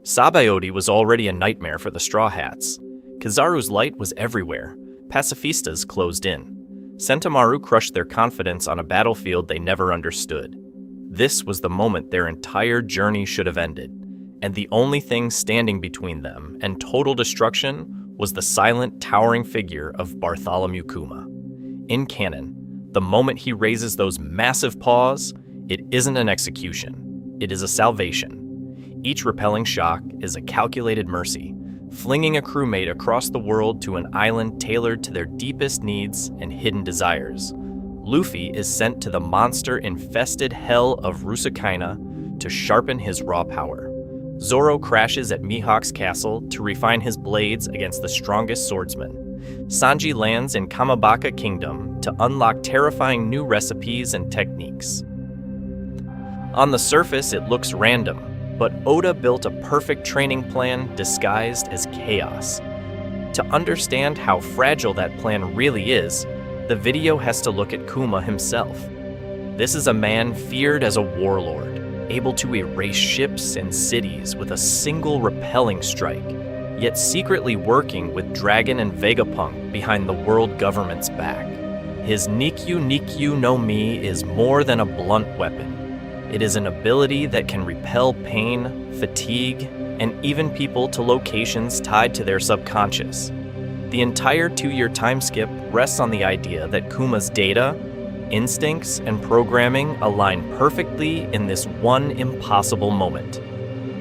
Sabaody was already a nightmare for the Straw Hats. Kizaru's light was everywhere. Pacifistas closed in. Sentomaru crushed their confidence on a battlefield they never understood. This was the moment their entire journey should have ended, and the only thing standing between them and total destruction was the silent, towering figure of Bartholomew Kuma. In canon, the moment he raises those massive paws, it isn't an execution, it is a salvation. Each repelling shock is a calculated mercy, flinging a crewmate across the world to an island tailored to their deepest needs and hidden desires. Luffy is sent to the monster-infested hell of Rusukaina to sharpen his raw power. Zoro crashes at Mihawk's castle to refine his blades against the strongest swordsman. Sanji lands in Kamabaka Kingdom to unlock terrifying new recipes and techniques. On the surface, it looks random, but Oda built a perfect training plan disguised as chaos. To understand how fragile that plan really is, the video has to look at Kuma himself. This is a man feared as a warlord, able to erase ships and cities with a single repelling strike, yet secretly working with Dragon and Vegapunk behind the world government's back. His Nikyu no Mi is more than a blunt weapon. It is an ability that can repel pain, fatigue, and even people to locations tied to their subconscious. The entire 2-year time skip rests on the idea that Kuma's data, instincts, and programming align perfectly in this one impossible moment.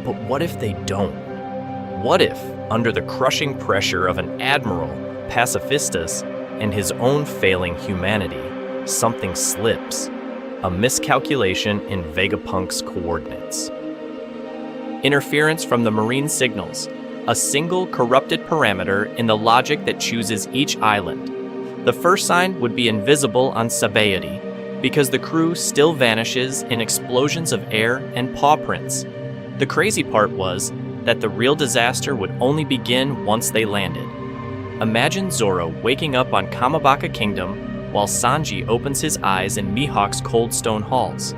But what if they don't? What if, under the crushing pressure of an admiral, Pacifistas, and his own failing humanity, something slips? A miscalculation in Vegapunk's coordinates. Interference from the marine signals, a single corrupted parameter in the logic that chooses each island. The first sign would be invisible on Sabaody, because the crew still vanishes in explosions of air and paw prints. The crazy part was that the real disaster would only begin once they landed. Imagine Zoro waking up on Kamabaka Kingdom while Sanji opens his eyes in Mihawk's cold stone halls.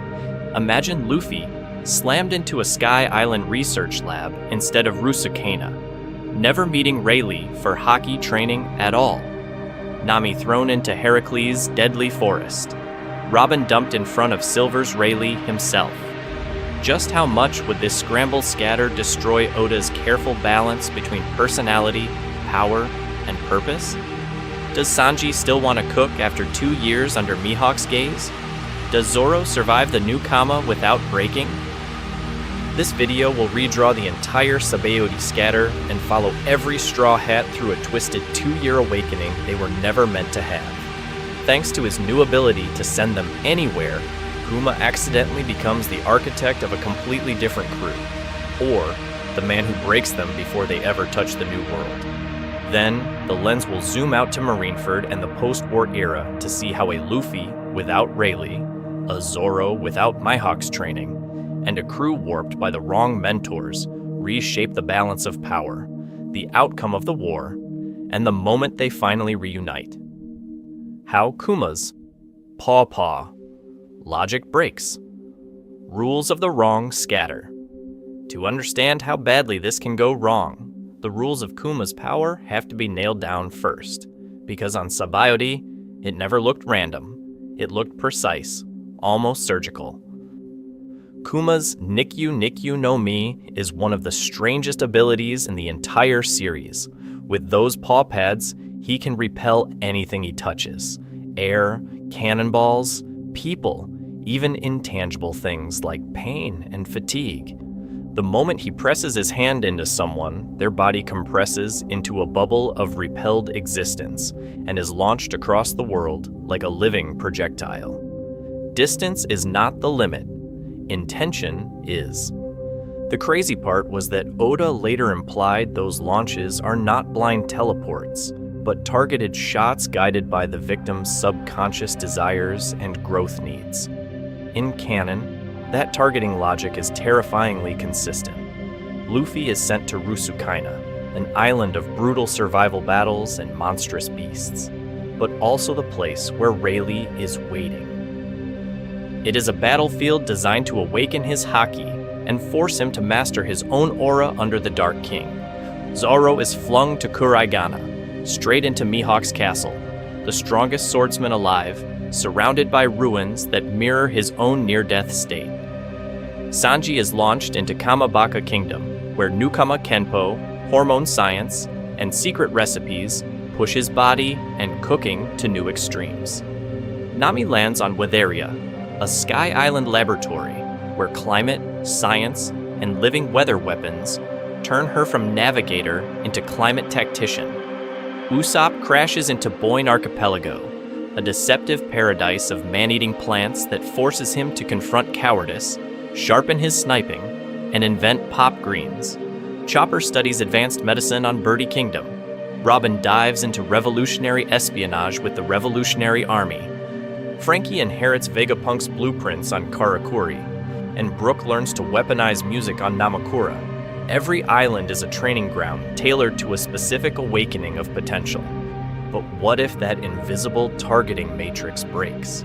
Imagine Luffy slammed into a Sky Island research lab instead of Rusukaina, never meeting Rayleigh for hockey training at all. Nami thrown into Heracles' deadly forest. Robin dumped in front of Silver's Rayleigh himself. Just how much would this scramble scatter destroy Oda's careful balance between personality, power, and purpose? Does Sanji still want to cook after 2 years under Mihawk's gaze? Does Zoro survive the new Kama without breaking? This video will redraw the entire Sabaody scatter and follow every Straw Hat through a twisted 2-year awakening they were never meant to have. Thanks to his new ability to send them anywhere, Kuma accidentally becomes the architect of a completely different crew, or the man who breaks them before they ever touch the new world. Then, the lens will zoom out to Marineford and the post-war era to see how a Luffy without Rayleigh, a Zoro without Mihawk's training, and a crew warped by the wrong mentors reshape the balance of power, the outcome of the war, and the moment they finally reunite. How Kuma's paw logic breaks. Rules of the wrong scatter. To understand how badly this can go wrong, the rules of Kuma's power have to be nailed down first, because on Sabaody, it never looked random. It looked precise, almost surgical. Kuma's Nikyu no Mi is one of the strangest abilities in the entire series. With those paw pads, he can repel anything he touches. Air, cannonballs, people, even intangible things like pain and fatigue. The moment he presses his hand into someone, their body compresses into a bubble of repelled existence and is launched across the world like a living projectile. Distance is not the limit. Intention is. The crazy part was that Oda later implied those launches are not blind teleports, but targeted shots guided by the victim's subconscious desires and growth needs. In canon, that targeting logic is terrifyingly consistent. Luffy is sent to Rusukaina, an island of brutal survival battles and monstrous beasts, but also the place where Rayleigh is waiting. It is a battlefield designed to awaken his haki and force him to master his own aura under the Dark King. Zoro is flung to Kuraigana, straight into Mihawk's castle, the strongest swordsman alive, surrounded by ruins that mirror his own near-death state. Sanji is launched into Kamabaka Kingdom, where Newcomer Kenpo, hormone science, and secret recipes push his body and cooking to new extremes. Nami lands on Weatheria, a Sky Island laboratory where climate, science, and living weather weapons turn her from navigator into climate tactician. Usopp crashes into Boyne Archipelago, a deceptive paradise of man-eating plants that forces him to confront cowardice, sharpen his sniping, and invent pop greens. Chopper studies advanced medicine on Birdie Kingdom. Robin dives into revolutionary espionage with the Revolutionary Army. Frankie inherits Vegapunk's blueprints on Karakuri, and Brook learns to weaponize music on Namakura. Every island is a training ground tailored to a specific awakening of potential. But what if that invisible targeting matrix breaks?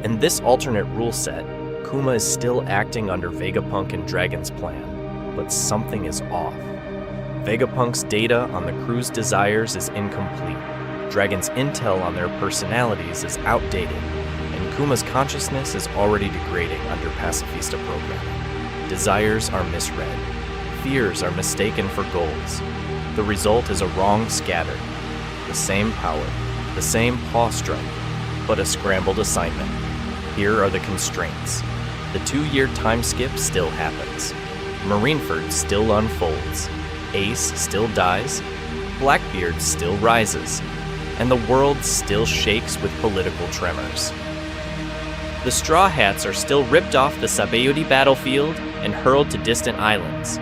In this alternate rule set, Kuma is still acting under Vegapunk and Dragon's plan, but something is off. Vegapunk's data on the crew's desires is incomplete, Dragon's intel on their personalities is outdated, and Kuma's consciousness is already degrading under Pacifista programming. Desires are misread. Fears are mistaken for goals. The result is a wrong scattered. The same power, the same paw strike, but a scrambled assignment. Here are the constraints. The 2-year time skip still happens. Marineford still unfolds. Ace still dies. Blackbeard still rises. And the world still shakes with political tremors. The Straw Hats are still ripped off the Sabaody battlefield and hurled to distant islands.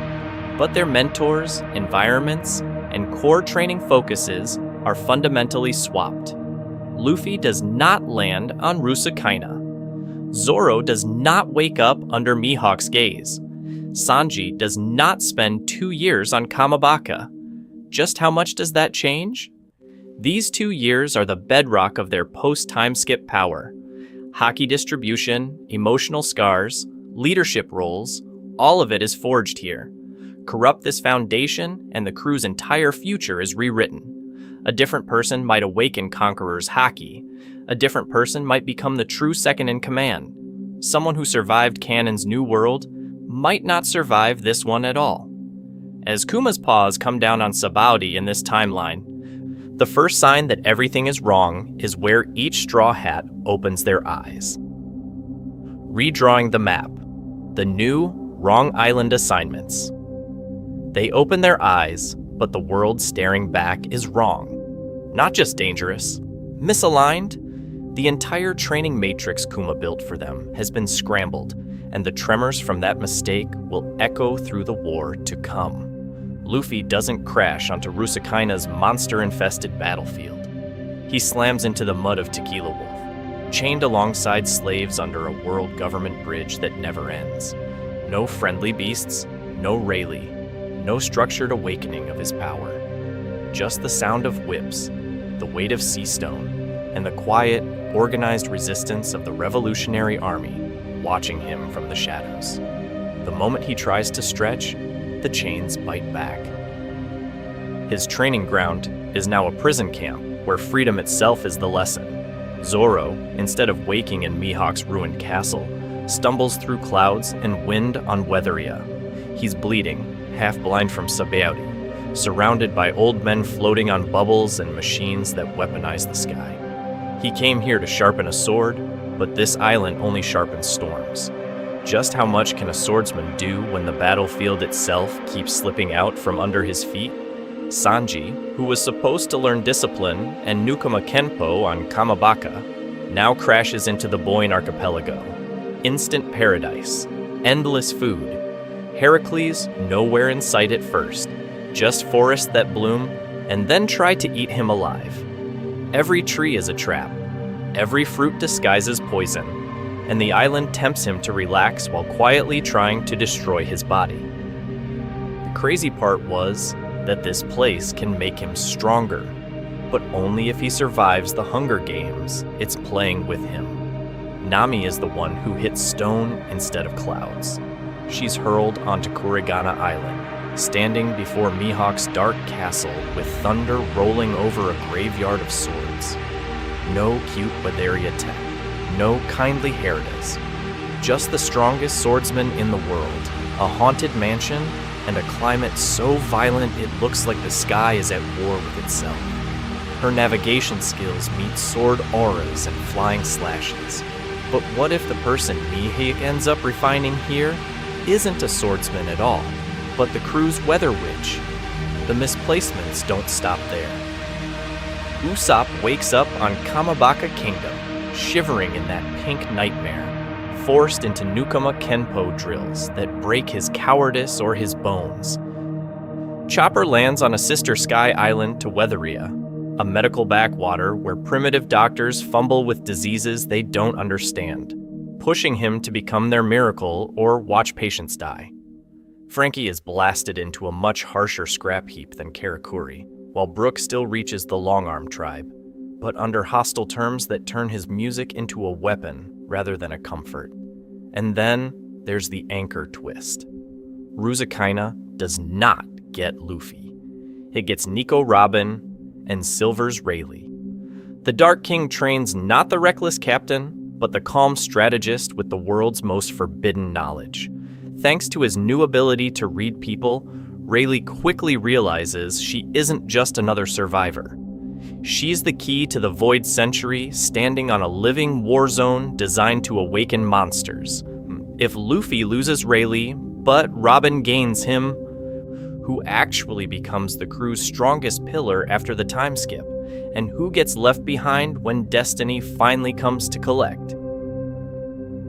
But their mentors, environments, and core training focuses are fundamentally swapped. Luffy does not land on Rusakaina. Zoro does not wake up under Mihawk's gaze. Sanji does not spend 2 years on Kamabaka. Just how much does that change? These 2 years are the bedrock of their post-time skip power. Haki distribution, emotional scars, leadership roles, all of it is forged here. Corrupt this foundation, and the crew's entire future is rewritten. A different person might awaken Conqueror's haki. A different person might become the true second in command. Someone who survived Canon's new world might not survive this one at all. As Kuma's paws come down on Sabaody in this timeline, the first sign that everything is wrong is where each Straw Hat opens their eyes. Redrawing the map. The new Wrong Island assignments. They open their eyes, but the world staring back is wrong. Not just dangerous, misaligned. The entire training matrix Kuma built for them has been scrambled, and the tremors from that mistake will echo through the war to come. Luffy doesn't crash onto Rusakaina's monster-infested battlefield. He slams into the mud of Tequila Wolf, chained alongside slaves under a world government bridge that never ends. No friendly beasts, no Rayleigh, no structured awakening of his power. Just the sound of whips, the weight of sea stone, and the quiet, organized resistance of the Revolutionary Army watching him from the shadows. The moment he tries to stretch, the chains bite back. His training ground is now a prison camp where freedom itself is the lesson. Zoro, instead of waking in Mihawk's ruined castle, stumbles through clouds and wind on Weatheria. He's bleeding, half blind from Sabaody, surrounded by old men floating on bubbles and machines that weaponize the sky. He came here to sharpen a sword, but this island only sharpens storms. Just how much can a swordsman do when the battlefield itself keeps slipping out from under his feet? Sanji, who was supposed to learn discipline and Newcomer Kenpo on Kamabaka, now crashes into the Boyne Archipelago. Instant paradise, endless food. Heracles nowhere in sight at first, just forests that bloom and then try to eat him alive. Every tree is a trap, every fruit disguises poison, and the island tempts him to relax while quietly trying to destroy his body. The crazy part was that this place can make him stronger, but only if he survives the Hunger Games it's playing with him. Nami is the one who hits stone instead of clouds. she's hurled onto Kurigana Island, standing before Mihawk's dark castle with thunder rolling over a graveyard of swords. No cute Wadaria tech, no kindly Heridas, just the strongest swordsman in the world, a haunted mansion, and a climate so violent it looks like the sky is at war with itself. Her navigation skills meet sword auras and flying slashes. But what if the person Mihawk ends up refining here isn't a swordsman at all, but the crew's weather witch? The misplacements don't stop there. Usopp wakes up on Kamabaka Kingdom, shivering in that pink nightmare, forced into Nukama Kenpo drills that break his cowardice or his bones. Chopper lands on a sister sky island to Weatheria, a medical backwater where primitive doctors fumble with diseases they don't understand, pushing him to become their miracle or watch patients die. Frankie is blasted into a much harsher scrap heap than Karakuri, while Brook still reaches the Longarm tribe, but under hostile terms that turn his music into a weapon rather than a comfort. And then there's the anchor twist. Ruzakaina does not get Luffy. It gets Nico Robin and Silver's Rayleigh. The Dark King trains not the reckless captain, but the calm strategist with the world's most forbidden knowledge. Thanks to his new ability to read people, Rayleigh quickly realizes she isn't just another survivor. She's the key to the Void Century, standing on a living war zone designed to awaken monsters. If Luffy loses Rayleigh, but Robin gains him, who actually becomes the crew's strongest pillar after the time skip, and who gets left behind when destiny finally comes to collect?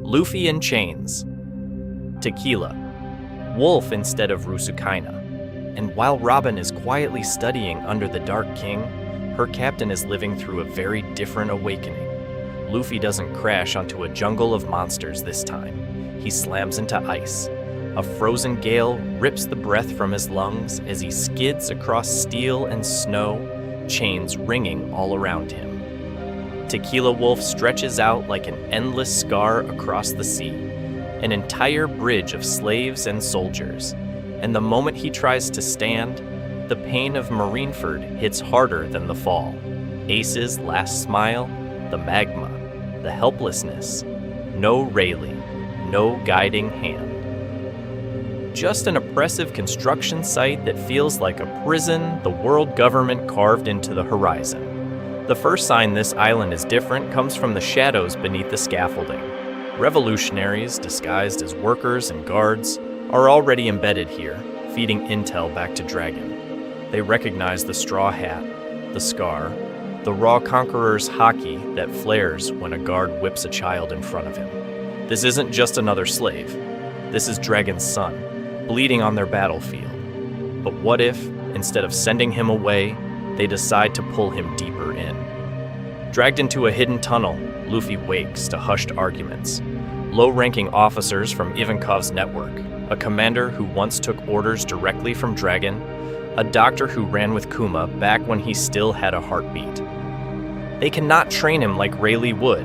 Luffy in chains. Tequila. Wolf instead of Rusukaina. And while Robin is quietly studying under the Dark King, her captain is living through a very different awakening. Luffy doesn't crash onto a jungle of monsters this time. He slams into ice. A frozen gale rips the breath from his lungs as he skids across steel and snow, chains ringing all around him. Tequila Wolf stretches out like an endless scar across the sea, an entire bridge of slaves and soldiers. And the moment he tries to stand, the pain of Marineford hits harder than the fall. Ace's last smile, the magma, the helplessness. No Rayleigh, no guiding hand. Just an oppressive construction site that feels like a prison the world government carved into the horizon. The first sign this island is different comes from the shadows beneath the scaffolding. Revolutionaries, disguised as workers and guards, are already embedded here, feeding intel back to Dragon. They recognize the straw hat, the scar, the raw conqueror's haki that flares when a guard whips a child in front of him. This isn't just another slave. This is Dragon's son, bleeding on their battlefield. But what if, instead of sending him away, they decide to pull him deeper in? Dragged into a hidden tunnel, Luffy wakes to hushed arguments. Low-ranking officers from Ivankov's network, a commander who once took orders directly from Dragon, a doctor who ran with Kuma back when he still had a heartbeat. They cannot train him like Rayleigh would.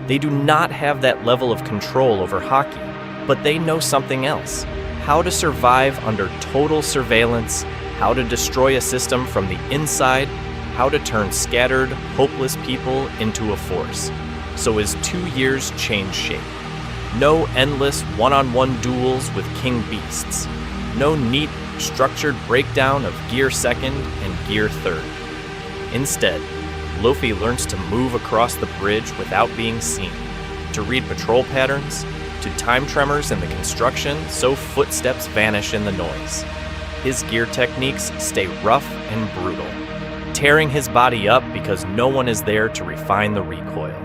They do not have that level of control over haki, but they know something else. How to survive under total surveillance, how to destroy a system from the inside, how to turn scattered, hopeless people into a force. So his 2 years change shape. No endless one-on-one duels with king beasts. No neat, structured breakdown of gear second and gear third. Instead, Luffy learns to move across the bridge without being seen, to read patrol patterns, to time tremors in the construction so footsteps vanish in the noise. His gear techniques stay rough and brutal, tearing his body up because no one is there to refine the recoil.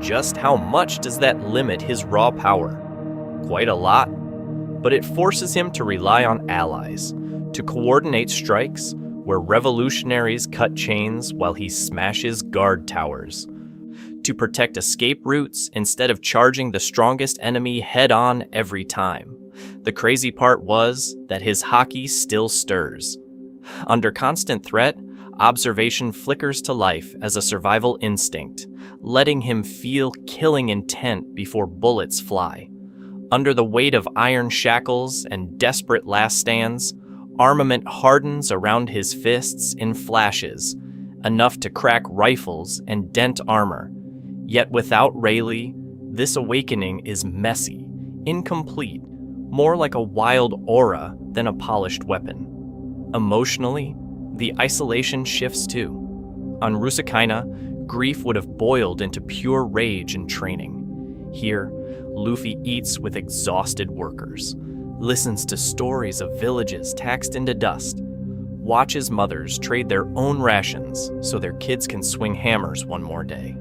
Just how much does that limit his raw power? Quite a lot, but it forces him to rely on allies, to coordinate strikes where revolutionaries cut chains while he smashes guard towers, to protect escape routes instead of charging the strongest enemy head-on every time. The crazy part was that his haki still stirs. Under constant threat, observation flickers to life as a survival instinct, letting him feel killing intent before bullets fly. Under the weight of iron shackles and desperate last stands, armament hardens around his fists in flashes, enough to crack rifles and dent armor. Yet without Rayleigh, this awakening is messy, incomplete, more like a wild aura than a polished weapon. Emotionally, the isolation shifts too. On Rusakyna, grief would have boiled into pure rage and training. Here, Luffy eats with exhausted workers, listens to stories of villages taxed into dust, watches mothers trade their own rations so their kids can swing hammers one more day.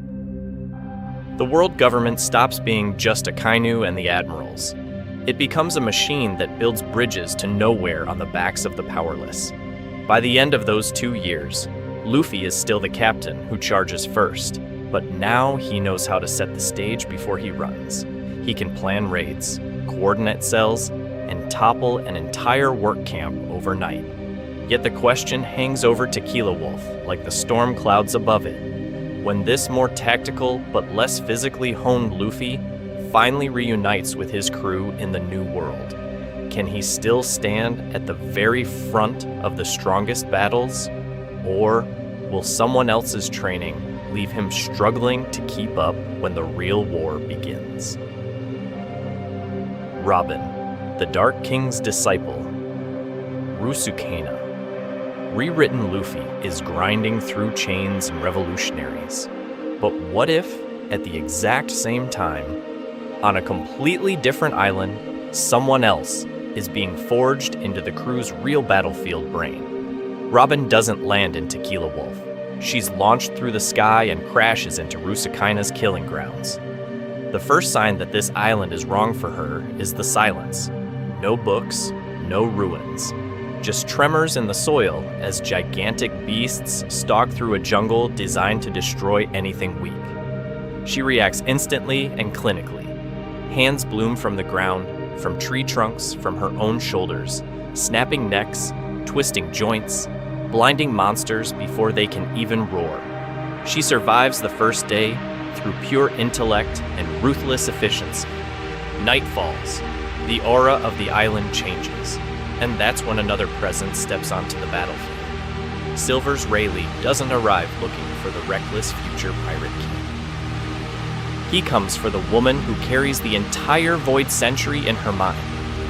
The world government stops being just Akainu and the admirals. It becomes a machine that builds bridges to nowhere on the backs of the powerless. By the end of those 2 years, Luffy is still the captain who charges first, but now he knows how to set the stage before he runs. He can plan raids, coordinate cells, and topple an entire work camp overnight. Yet the question hangs over Tequila Wolf like the storm clouds above it. When this more tactical but less physically honed Luffy finally reunites with his crew in the New World, can he still stand at the very front of the strongest battles? Or will someone else's training leave him struggling to keep up when the real war begins? Robin, the Dark King's disciple. Rusakyna. Rewritten Luffy is grinding through chains and revolutionaries. But what if, at the exact same time, on a completely different island, someone else is being forged into the crew's real battlefield brain? Robin doesn't land in Tequila Wolf. She's launched through the sky and crashes into Rusakyna's killing grounds. The first sign that this island is wrong for her is the silence. No books, no ruins. Just tremors in the soil as gigantic beasts stalk through a jungle designed to destroy anything weak. She reacts instantly and clinically. Hands bloom from the ground, from tree trunks, from her own shoulders, snapping necks, twisting joints, blinding monsters before they can even roar. She survives the first day through pure intellect and ruthless efficiency. Night falls. The aura of the island changes, and that's when another presence steps onto the battlefield. Silver's Rayleigh doesn't arrive looking for the reckless future pirate king. He comes for the woman who carries the entire Void Century in her mind.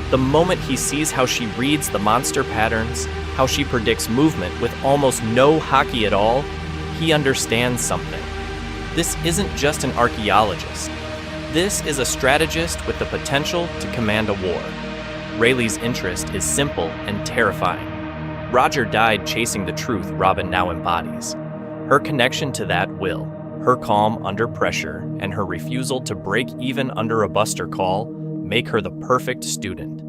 The moment he sees how she reads the monster patterns, how she predicts movement with almost no haki at all, he understands something. This isn't just an archaeologist. This is a strategist with the potential to command a war. Rayleigh's interest is simple and terrifying. Roger died chasing the truth Robin now embodies. Her connection to that will, her calm under pressure, and her refusal to break even under a buster call make her the perfect student.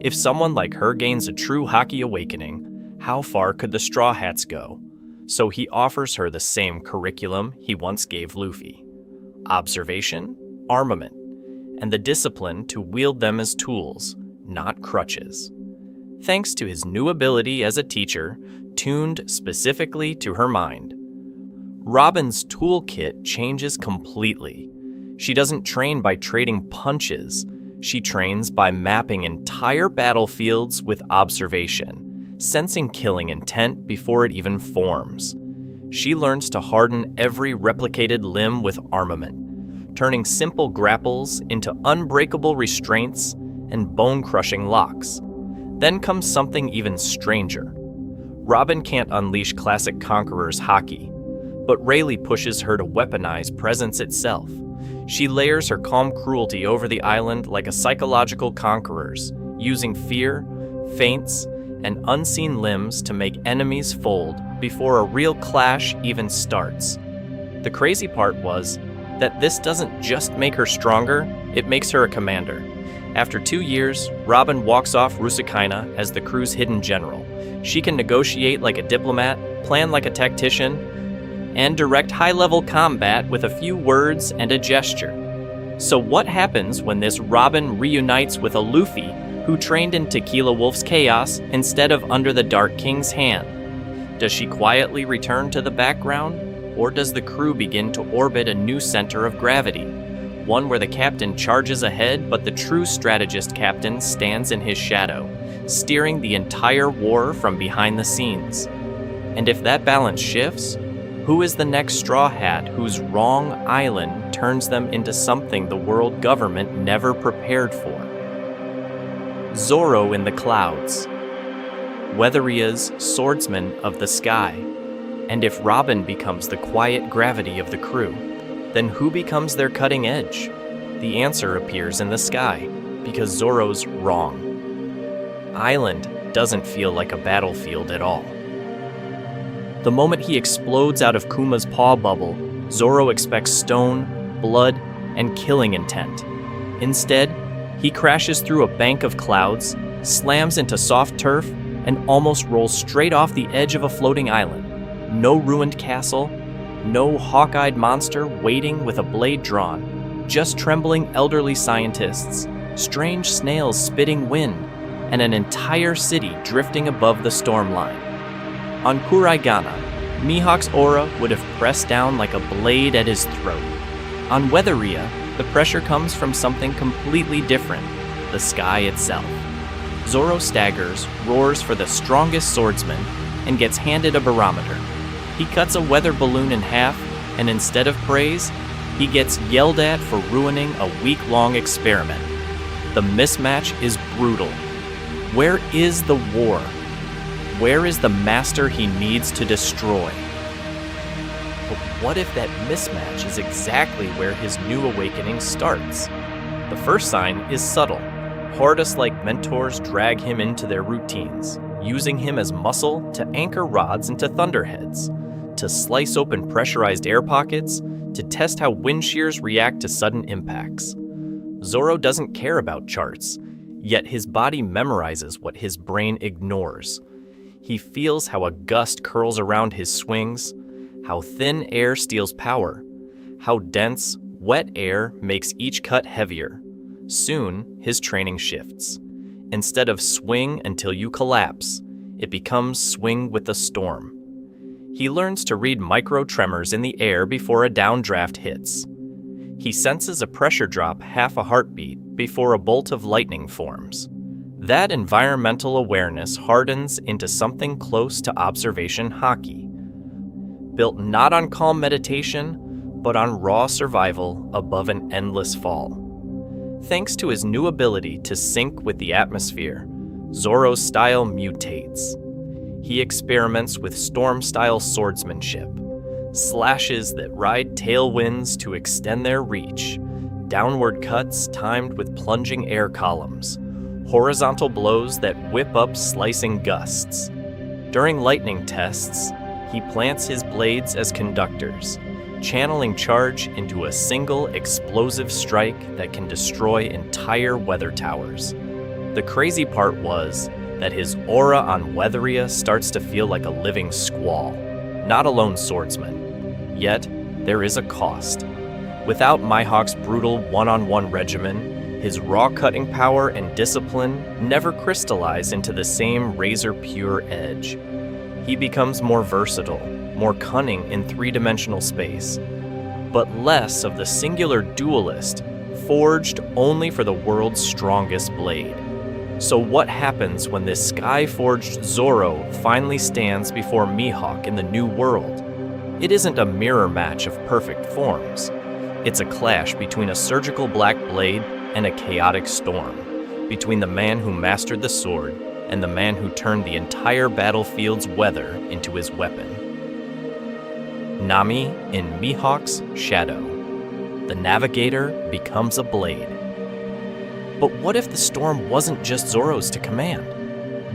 If someone like her gains a true haki awakening, how far could the Straw Hats go? So he offers her the same curriculum he once gave Luffy. Observation, armament, and the discipline to wield them as tools, not crutches. Thanks to his new ability as a teacher, tuned specifically to her mind, Robin's toolkit changes completely. She doesn't train by trading punches. She trains by mapping entire battlefields with observation, sensing killing intent before it even forms. She learns to harden every replicated limb with armament, turning simple grapples into unbreakable restraints and bone-crushing locks. Then comes something even stranger. Robin can't unleash classic Conqueror's haki, but Rayleigh pushes her to weaponize presence itself. She layers her calm cruelty over the island like a psychological conqueror's, using fear, feints, and unseen limbs to make enemies fold before a real clash even starts. The crazy part was that this doesn't just make her stronger, it makes her a commander. After 2 years, Robin walks off Rusakyna as the crew's hidden general. She can negotiate like a diplomat, plan like a tactician, and direct high-level combat with a few words and a gesture. So what happens when this Robin reunites with a Luffy who trained in Tequila Wolf's chaos instead of under the Dark King's hand? Does she quietly return to the background, or does the crew begin to orbit a new center of gravity? One where the captain charges ahead, but the true strategist captain stands in his shadow, steering the entire war from behind the scenes. And if that balance shifts, who is the next straw hat whose wrong island turns them into something the world government never prepared for? Zoro in the clouds, Weatheria's swordsman of the sky. And if Robin becomes the quiet gravity of the crew, then who becomes their cutting edge? The answer appears in the sky, because Zoro's wrong. Island doesn't feel like a battlefield at all. The moment he explodes out of Kuma's paw bubble, Zoro expects stone, blood, and killing intent. Instead, he crashes through a bank of clouds, slams into soft turf, and almost rolls straight off the edge of a floating island. No ruined castle, no hawk-eyed monster waiting with a blade drawn, just trembling elderly scientists, strange snails spitting wind, and an entire city drifting above the storm line. On Kuraigana, Mihawk's aura would have pressed down like a blade at his throat. On Weatheria, the pressure comes from something completely different, the sky itself. Zoro staggers, roars for the strongest swordsman, and gets handed a barometer. He cuts a weather balloon in half, and instead of praise, he gets yelled at for ruining a week-long experiment. The mismatch is brutal. Where is the war? Where is the master he needs to destroy? But what if that mismatch is exactly where his new awakening starts? The first sign is subtle. Hordus-like mentors drag him into their routines, using him as muscle to anchor rods into thunderheads, to slice open pressurized air pockets, to test how wind shears react to sudden impacts. Zoro doesn't care about charts, yet his body memorizes what his brain ignores. He feels how a gust curls around his swings, how thin air steals power, how dense, wet air makes each cut heavier. Soon, his training shifts. Instead of swing until you collapse, it becomes swing with the storm. He learns to read micro-tremors in the air before a downdraft hits. He senses a pressure drop half a heartbeat before a bolt of lightning forms. That environmental awareness hardens into something close to observation hockey. Built not on calm meditation, but on raw survival above an endless fall. Thanks to his new ability to sync with the atmosphere, Zoro's style mutates. He experiments with storm-style swordsmanship, slashes that ride tailwinds to extend their reach, downward cuts timed with plunging air columns, horizontal blows that whip up slicing gusts. During lightning tests, he plants his blades as conductors, channeling charge into a single explosive strike that can destroy entire weather towers. The crazy part was that his aura on Weatheria starts to feel like a living squall, not a lone swordsman. Yet, there is a cost. Without Mihawk's brutal one-on-one regimen, his raw cutting power and discipline never crystallize into the same razor-pure edge. He becomes more versatile, more cunning in three-dimensional space, but less of the singular duelist, forged only for the world's strongest blade. So what happens when this sky-forged Zoro finally stands before Mihawk in the new world? It isn't a mirror match of perfect forms. It's a clash between a surgical black blade and a chaotic storm, between the man who mastered the sword and the man who turned the entire battlefield's weather into his weapon. Nami in Mihawk's shadow. The navigator becomes a blade. But what if the storm wasn't just Zoro's to command?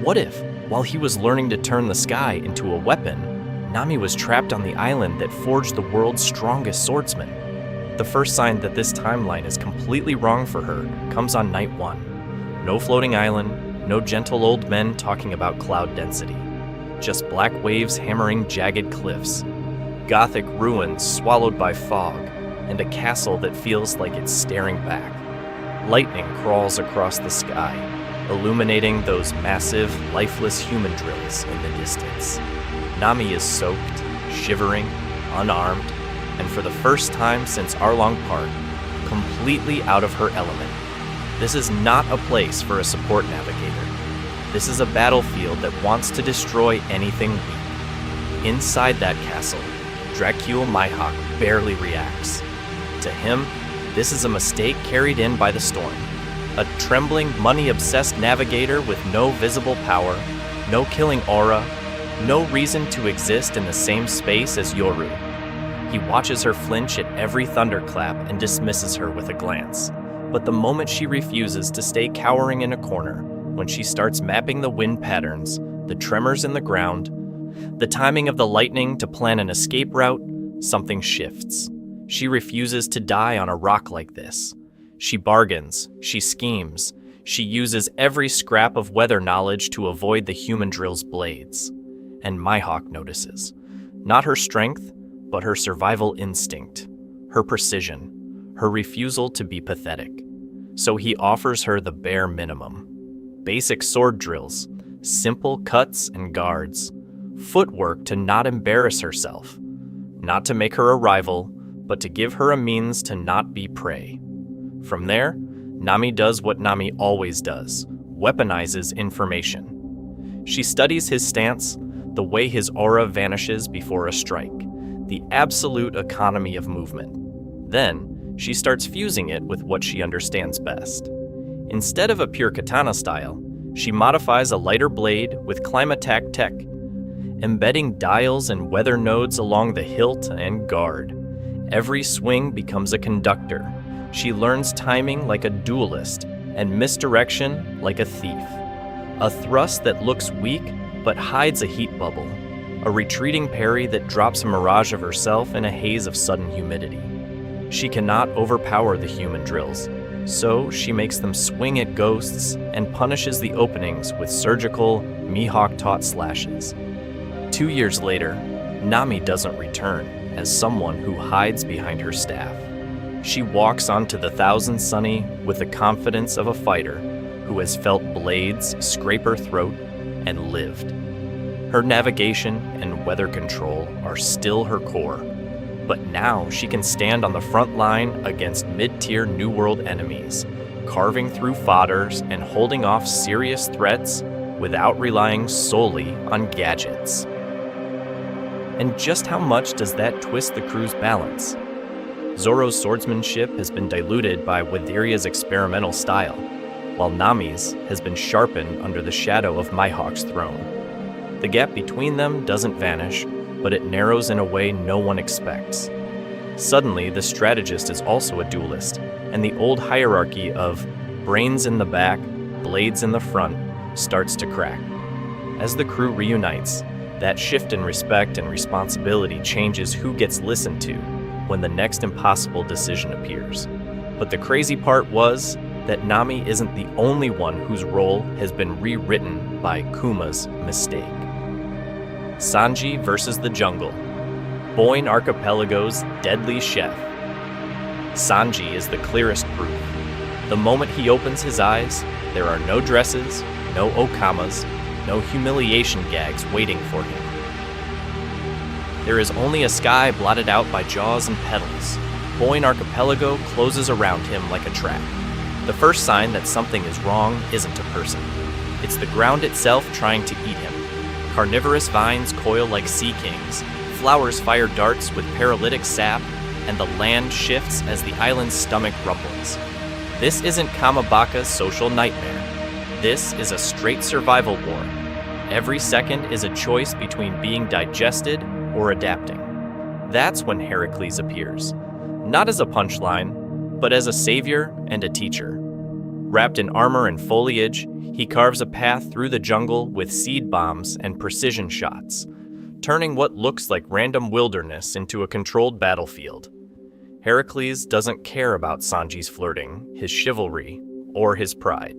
What if, while he was learning to turn the sky into a weapon, Nami was trapped on the island that forged the world's strongest swordsman? The first sign that this timeline is completely wrong for her comes on night 1. No floating island, no gentle old men talking about cloud density. Just black waves hammering jagged cliffs, Gothic ruins swallowed by fog, and a castle that feels like it's staring back. Lightning crawls across the sky, illuminating those massive, lifeless human drills in the distance. Nami is soaked, shivering, unarmed, and for the first time since Arlong Park, completely out of her element. This is not a place for a support navigator. This is a battlefield that wants to destroy anything weak. Inside that castle, Dracule Mihawk barely reacts. To him, this is a mistake carried in by the storm. A trembling, money-obsessed navigator with no visible power, no killing aura, no reason to exist in the same space as Yoru. He watches her flinch at every thunderclap and dismisses her with a glance. But the moment she refuses to stay cowering in a corner, when she starts mapping the wind patterns, the tremors in the ground, the timing of the lightning to plan an escape route, something shifts. She refuses to die on a rock like this. She bargains, she schemes, she uses every scrap of weather knowledge to avoid the human drill's blades. And Mihawk notices. Not her strength, but her survival instinct, her precision, her refusal to be pathetic. So he offers her the bare minimum. Basic sword drills, simple cuts and guards, footwork to not embarrass herself, not to make her a rival, but to give her a means to not be prey. From there, Nami does what Nami always does, weaponizes information. She studies his stance, the way his aura vanishes before a strike, the absolute economy of movement. Then, she starts fusing it with what she understands best. Instead of a pure katana style, she modifies a lighter blade with climattack tech, embedding dials and weather nodes along the hilt and guard. Every swing becomes a conductor. She learns timing like a duelist and misdirection like a thief. A thrust that looks weak but hides a heat bubble. A retreating parry that drops a mirage of herself in a haze of sudden humidity. She cannot overpower the human drills, so she makes them swing at ghosts and punishes the openings with surgical, Mihawk-taught slashes. 2 years later, Nami doesn't return as someone who hides behind her staff. She walks onto the Thousand Sunny with the confidence of a fighter who has felt blades scrape her throat and lived. Her navigation and weather control are still her core, but now she can stand on the front line against mid-tier New World enemies, carving through fodders and holding off serious threats without relying solely on gadgets. And just how much does that twist the crew's balance? Zoro's swordsmanship has been diluted by Wadiria's experimental style, while Nami's has been sharpened under the shadow of Mihawk's throne. The gap between them doesn't vanish, but it narrows in a way no one expects. Suddenly, the strategist is also a duelist, and the old hierarchy of brains in the back, blades in the front starts to crack. As the crew reunites, that shift in respect and responsibility changes who gets listened to when the next impossible decision appears. But the crazy part was that Nami isn't the only one whose role has been rewritten by Kuma's mistake. Sanji versus the jungle. Boyne Archipelago's deadly chef. Sanji is the clearest proof. The moment he opens his eyes, there are no dresses, no okamas, no humiliation gags waiting for him. There is only a sky blotted out by jaws and petals. Boyne Archipelago closes around him like a trap. The first sign that something is wrong isn't a person. It's the ground itself trying to eat him. Carnivorous vines coil like sea kings, flowers fire darts with paralytic sap, and the land shifts as the island's stomach rumbles. This isn't Kamabaka's social nightmare. This is a straight survival war. Every second is a choice between being digested or adapting. That's when Heracles appears, not as a punchline, but as a savior and a teacher. Wrapped in armor and foliage, he carves a path through the jungle with seed bombs and precision shots, turning what looks like random wilderness into a controlled battlefield. Heracles doesn't care about Sanji's flirting, his chivalry, or his pride.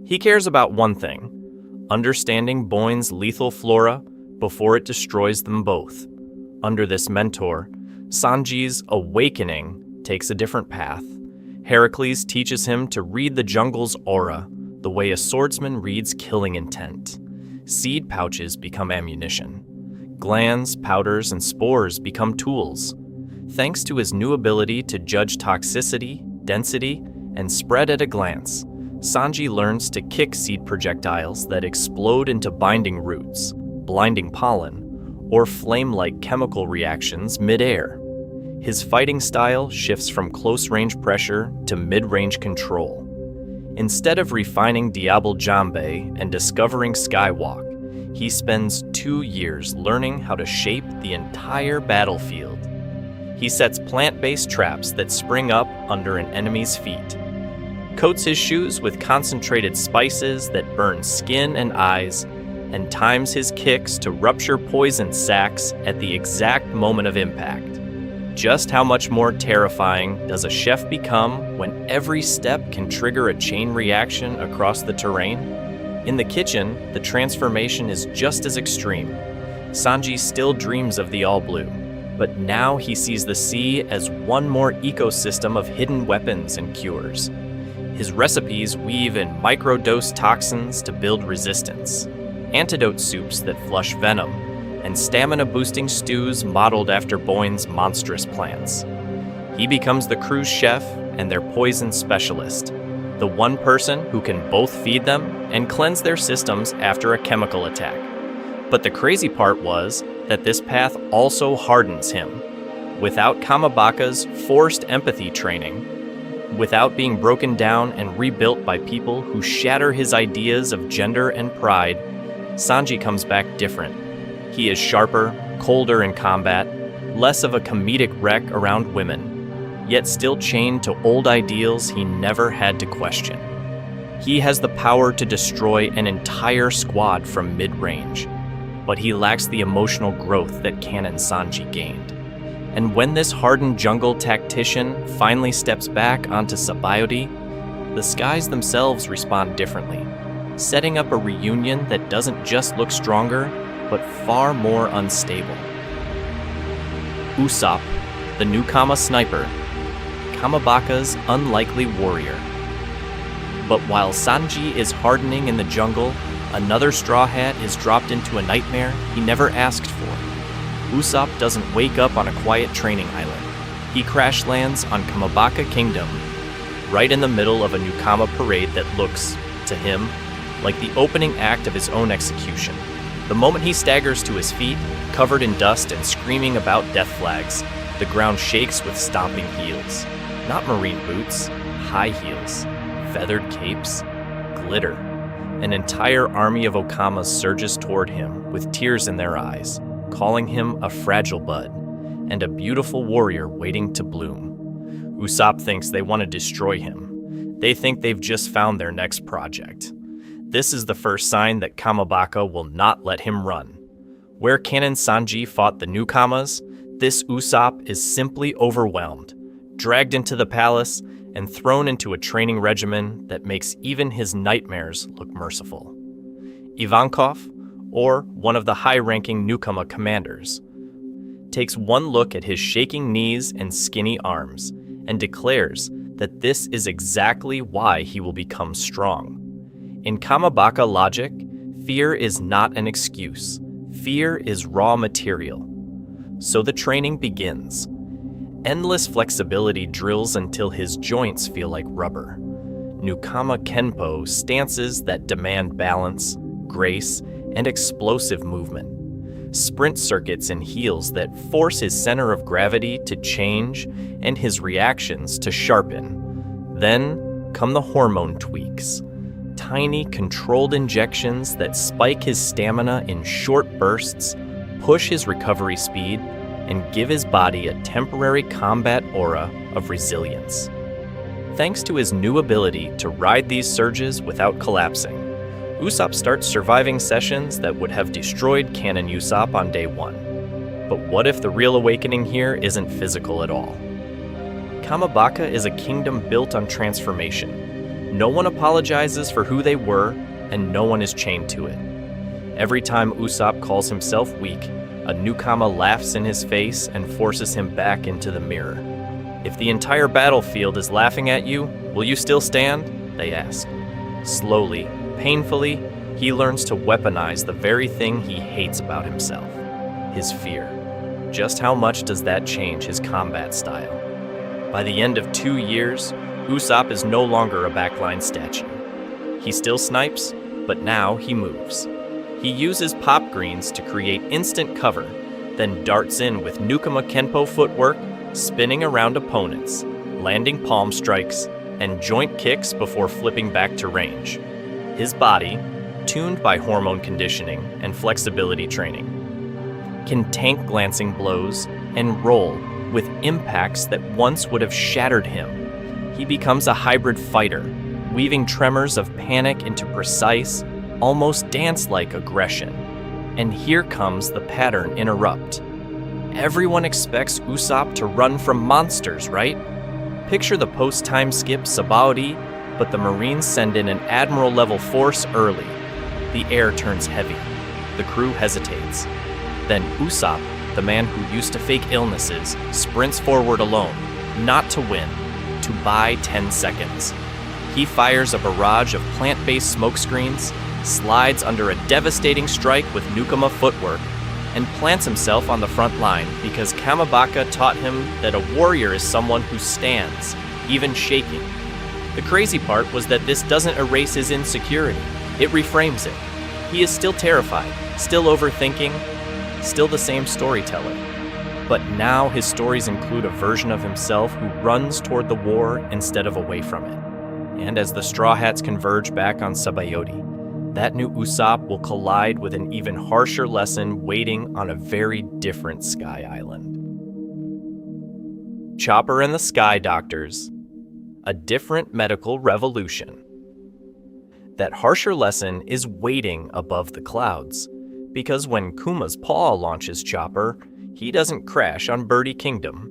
He cares about one thing: understanding Boyne's lethal flora before it destroys them both. Under this mentor, Sanji's awakening takes a different path. Heracles teaches him to read the jungle's aura, the way a swordsman reads killing intent. Seed pouches become ammunition. Glands, powders, and spores become tools. Thanks to his new ability to judge toxicity, density, and spread at a glance, Sanji learns to kick seed projectiles that explode into binding roots, blinding pollen, or flame-like chemical reactions mid-air. His fighting style shifts from close-range pressure to mid-range control. Instead of refining Diable Jambe and discovering Skywalk, he spends 2 years learning how to shape the entire battlefield. He sets plant-based traps that spring up under an enemy's feet, coats his shoes with concentrated spices that burn skin and eyes, and times his kicks to rupture poison sacs at the exact moment of impact. Just how much more terrifying does a chef become when every step can trigger a chain reaction across the terrain? In the kitchen, the transformation is just as extreme. Sanji still dreams of the All Blue, but now he sees the sea as one more ecosystem of hidden weapons and cures. His recipes weave in microdose toxins to build resistance, antidote soups that flush venom, and stamina-boosting stews modeled after Boyne's monstrous plants. He becomes the crew's chef and their poison specialist, the one person who can both feed them and cleanse their systems after a chemical attack. But the crazy part was that this path also hardens him. Without Kamabaka's forced empathy training, without being broken down and rebuilt by people who shatter his ideas of gender and pride, Sanji comes back different. He is sharper, colder in combat, less of a comedic wreck around women, yet still chained to old ideals he never had to question. He has the power to destroy an entire squad from mid-range, but he lacks the emotional growth that Canon Sanji gained. And when this hardened jungle tactician finally steps back onto Sabaody, the skies themselves respond differently, setting up a reunion that doesn't just look stronger, but far more unstable. Usopp, the new Kama sniper, Kamabaka's unlikely warrior. But while Sanji is hardening in the jungle, another Straw Hat is dropped into a nightmare he never asked for. Usopp doesn't wake up on a quiet training island. He crash lands on Kamabaka Kingdom, right in the middle of a Newkama parade that looks, to him, like the opening act of his own execution. The moment he staggers to his feet, covered in dust and screaming about death flags, the ground shakes with stomping heels. Not marine boots, high heels, feathered capes, glitter. An entire army of Okamas surges toward him with tears in their eyes, calling him a fragile bud and a beautiful warrior waiting to bloom. Usopp thinks they want to destroy him. They think they've just found their next project. This is the first sign that Kamabaka will not let him run. Where Canon Sanji fought the Newkamas, this Usopp is simply overwhelmed, dragged into the palace, and thrown into a training regimen that makes even his nightmares look merciful. Ivankov, or one of the high-ranking Newkama commanders, takes one look at his shaking knees and skinny arms and declares that this is exactly why he will become strong. In Kamabaka logic, fear is not an excuse. Fear is raw material. So the training begins. Endless flexibility drills until his joints feel like rubber. Newkama Kenpo stances that demand balance, grace, and explosive movement. Sprint circuits in heels that force his center of gravity to change and his reactions to sharpen. Then come the hormone tweaks. Tiny, controlled injections that spike his stamina in short bursts, push his recovery speed, and give his body a temporary combat aura of resilience. Thanks to his new ability to ride these surges without collapsing, Usopp starts surviving sessions that would have destroyed Canon Usopp on day one. But what if the real awakening here isn't physical at all? Kamabaka is a kingdom built on transformation. No one apologizes for who they were, and no one is chained to it. Every time Usopp calls himself weak, a Newkama laughs in his face and forces him back into the mirror. If the entire battlefield is laughing at you, will you still stand? They ask. Slowly, painfully, he learns to weaponize the very thing he hates about himself, his fear. Just how much does that change his combat style? By the end of 2 years, Usopp is no longer a backline statue. He still snipes, but now he moves. He uses pop greens to create instant cover, then darts in with Nukama Kenpo footwork, spinning around opponents, landing palm strikes, and joint kicks before flipping back to range. His body, tuned by hormone conditioning and flexibility training, can tank glancing blows and roll with impacts that once would have shattered him. He becomes a hybrid fighter, weaving tremors of panic into precise, almost dance-like aggression. And here comes the pattern interrupt. Everyone expects Usopp to run from monsters, right? Picture the post-time skip Sabaody, but the Marines send in an Admiral-level force early. The air turns heavy. The crew hesitates. Then Usopp, the man who used to fake illnesses, sprints forward alone, not to win, to buy 10 seconds. He fires a barrage of plant-based smokescreens, slides under a devastating strike with Nukama footwork, and plants himself on the front line because Kamabaka taught him that a warrior is someone who stands, even shaking. The crazy part was that this doesn't erase his insecurity, it reframes it. He is still terrified, still overthinking, still the same storyteller. But now his stories include a version of himself who runs toward the war instead of away from it. And as the Straw Hats converge back on Sabaody, that new Usopp will collide with an even harsher lesson waiting on a very different Sky Island. Chopper and the Sky Doctors. A different medical revolution. That harsher lesson is waiting above the clouds, because when Kuma's paw launches Chopper, he doesn't crash on Birdie Kingdom.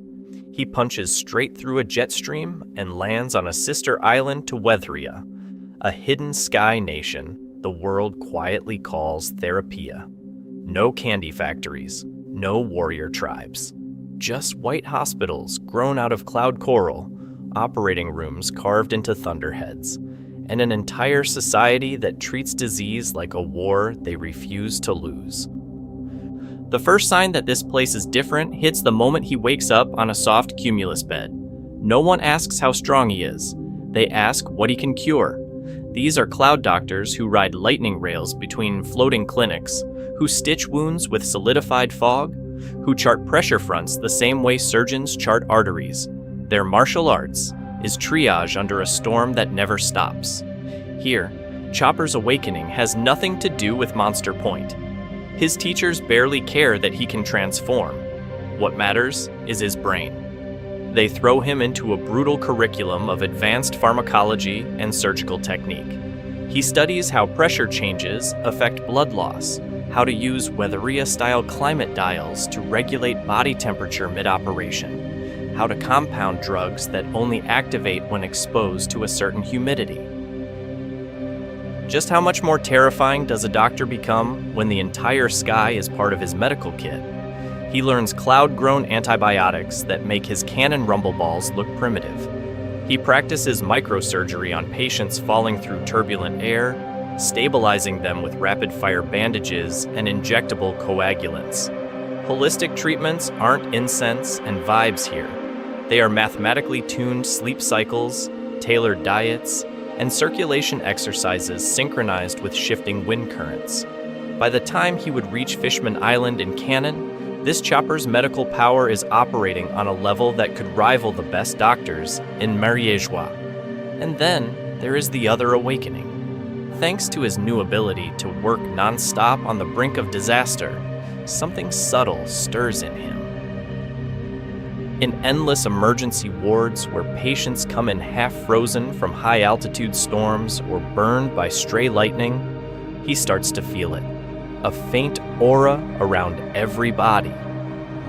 He punches straight through a jet stream and lands on a sister island to Weatheria, a hidden sky nation the world quietly calls Therapia. No candy factories, no warrior tribes. Just white hospitals grown out of cloud coral, operating rooms carved into thunderheads, and an entire society that treats disease like a war they refuse to lose. The first sign that this place is different hits the moment he wakes up on a soft cumulus bed. No one asks how strong he is. They ask what he can cure. These are cloud doctors who ride lightning rails between floating clinics, who stitch wounds with solidified fog, who chart pressure fronts the same way surgeons chart arteries. Their martial arts is triage under a storm that never stops. Here, Chopper's awakening has nothing to do with Monster Point. His teachers barely care that he can transform. What matters is his brain. They throw him into a brutal curriculum of advanced pharmacology and surgical technique. He studies how pressure changes affect blood loss, how to use Weatheria-style climate dials to regulate body temperature mid-operation, how to compound drugs that only activate when exposed to a certain humidity. Just how much more terrifying does a doctor become when the entire sky is part of his medical kit? He learns cloud-grown antibiotics that make his cannon rumble balls look primitive. He practices microsurgery on patients falling through turbulent air, stabilizing them with rapid-fire bandages and injectable coagulants. Holistic treatments aren't incense and vibes here. They are mathematically tuned sleep cycles, tailored diets, and circulation exercises synchronized with shifting wind currents. By the time he would reach Fishman Island in Cannon, this Chopper's medical power is operating on a level that could rival the best doctors in Mariéjois. And then there is the other awakening. Thanks to his new ability to work non-stop on the brink of disaster, something subtle stirs in him. In endless emergency wards where patients come in half-frozen from high-altitude storms or burned by stray lightning, he starts to feel it. A faint aura around every body.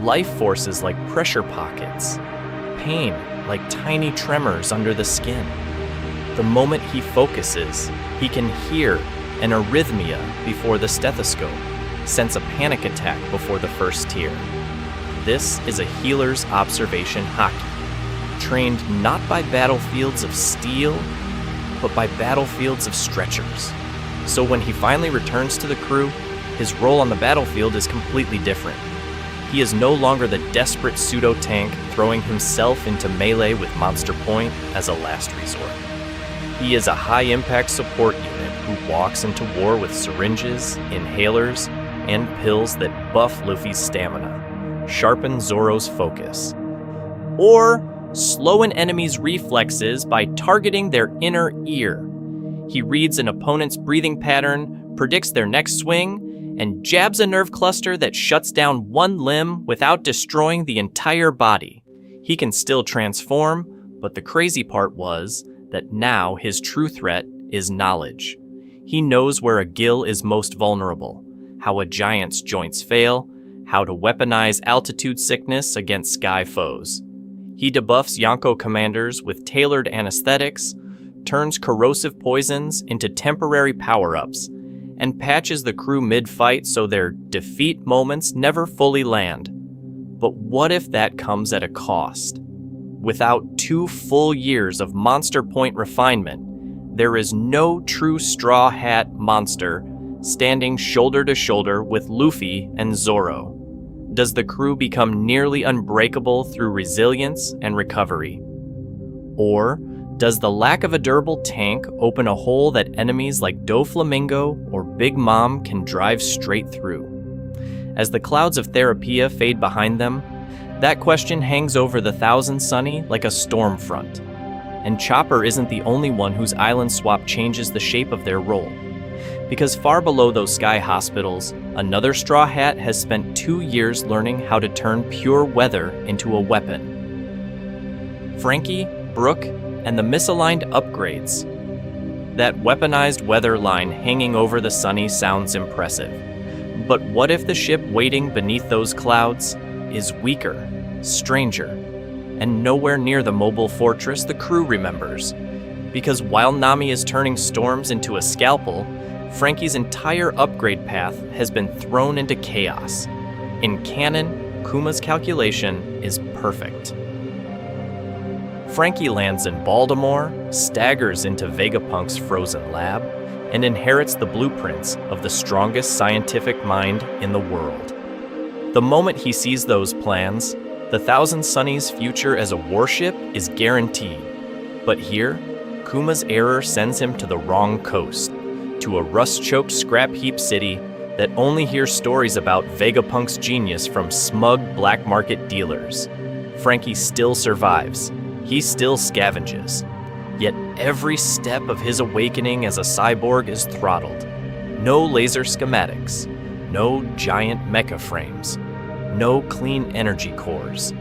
Life forces like pressure pockets. Pain like tiny tremors under the skin. The moment he focuses, he can hear an arrhythmia before the stethoscope, sense a panic attack before the first tear. This is a healer's observation hockey, trained not by battlefields of steel, but by battlefields of stretchers. So when he finally returns to the crew, his role on the battlefield is completely different. He is no longer the desperate pseudo-tank throwing himself into melee with Monster Point as a last resort. He is a high-impact support unit who walks into war with syringes, inhalers, and pills that buff Luffy's stamina, sharpen Zoro's focus, or slow an enemy's reflexes by targeting their inner ear. He reads an opponent's breathing pattern, predicts their next swing, and jabs a nerve cluster that shuts down one limb without destroying the entire body. He can still transform, but the crazy part was that now his true threat is knowledge. He knows where a gill is most vulnerable, how a giant's joints fail, how to weaponize altitude sickness against sky foes. He debuffs Yonko commanders with tailored anesthetics, turns corrosive poisons into temporary power-ups, and patches the crew mid-fight so their defeat moments never fully land. But what if that comes at a cost? Without 2 full years of Monster Point refinement, there is no true Straw Hat monster standing shoulder to shoulder with Luffy and Zoro. Does the crew become nearly unbreakable through resilience and recovery? Or does the lack of a durable tank open a hole that enemies like Doflamingo or Big Mom can drive straight through? As the clouds of Therapia fade behind them, that question hangs over the Thousand Sunny like a storm front. And Chopper isn't the only one whose island swap changes the shape of their role. Because far below those sky hospitals, another Straw Hat has spent 2 years learning how to turn pure weather into a weapon. Frankie, Brook, and the misaligned upgrades. That weaponized weather line hanging over the Sunny sounds impressive. But what if the ship waiting beneath those clouds is weaker, stranger, and nowhere near the mobile fortress the crew remembers? Because while Nami is turning storms into a scalpel, Frankie's entire upgrade path has been thrown into chaos. In canon, Kuma's calculation is perfect. Frankie lands in Baltimore, staggers into Vegapunk's frozen lab, and inherits the blueprints of the strongest scientific mind in the world. The moment he sees those plans, the Thousand Sunny's future as a warship is guaranteed. But here, Kuma's error sends him to the wrong coast, to a rust-choked scrap heap city that only hears stories about Vegapunk's genius from smug black market dealers. Frankie still survives. He still scavenges. Yet every step of his awakening as a cyborg is throttled. No laser schematics, no giant mecha frames, no clean energy cores.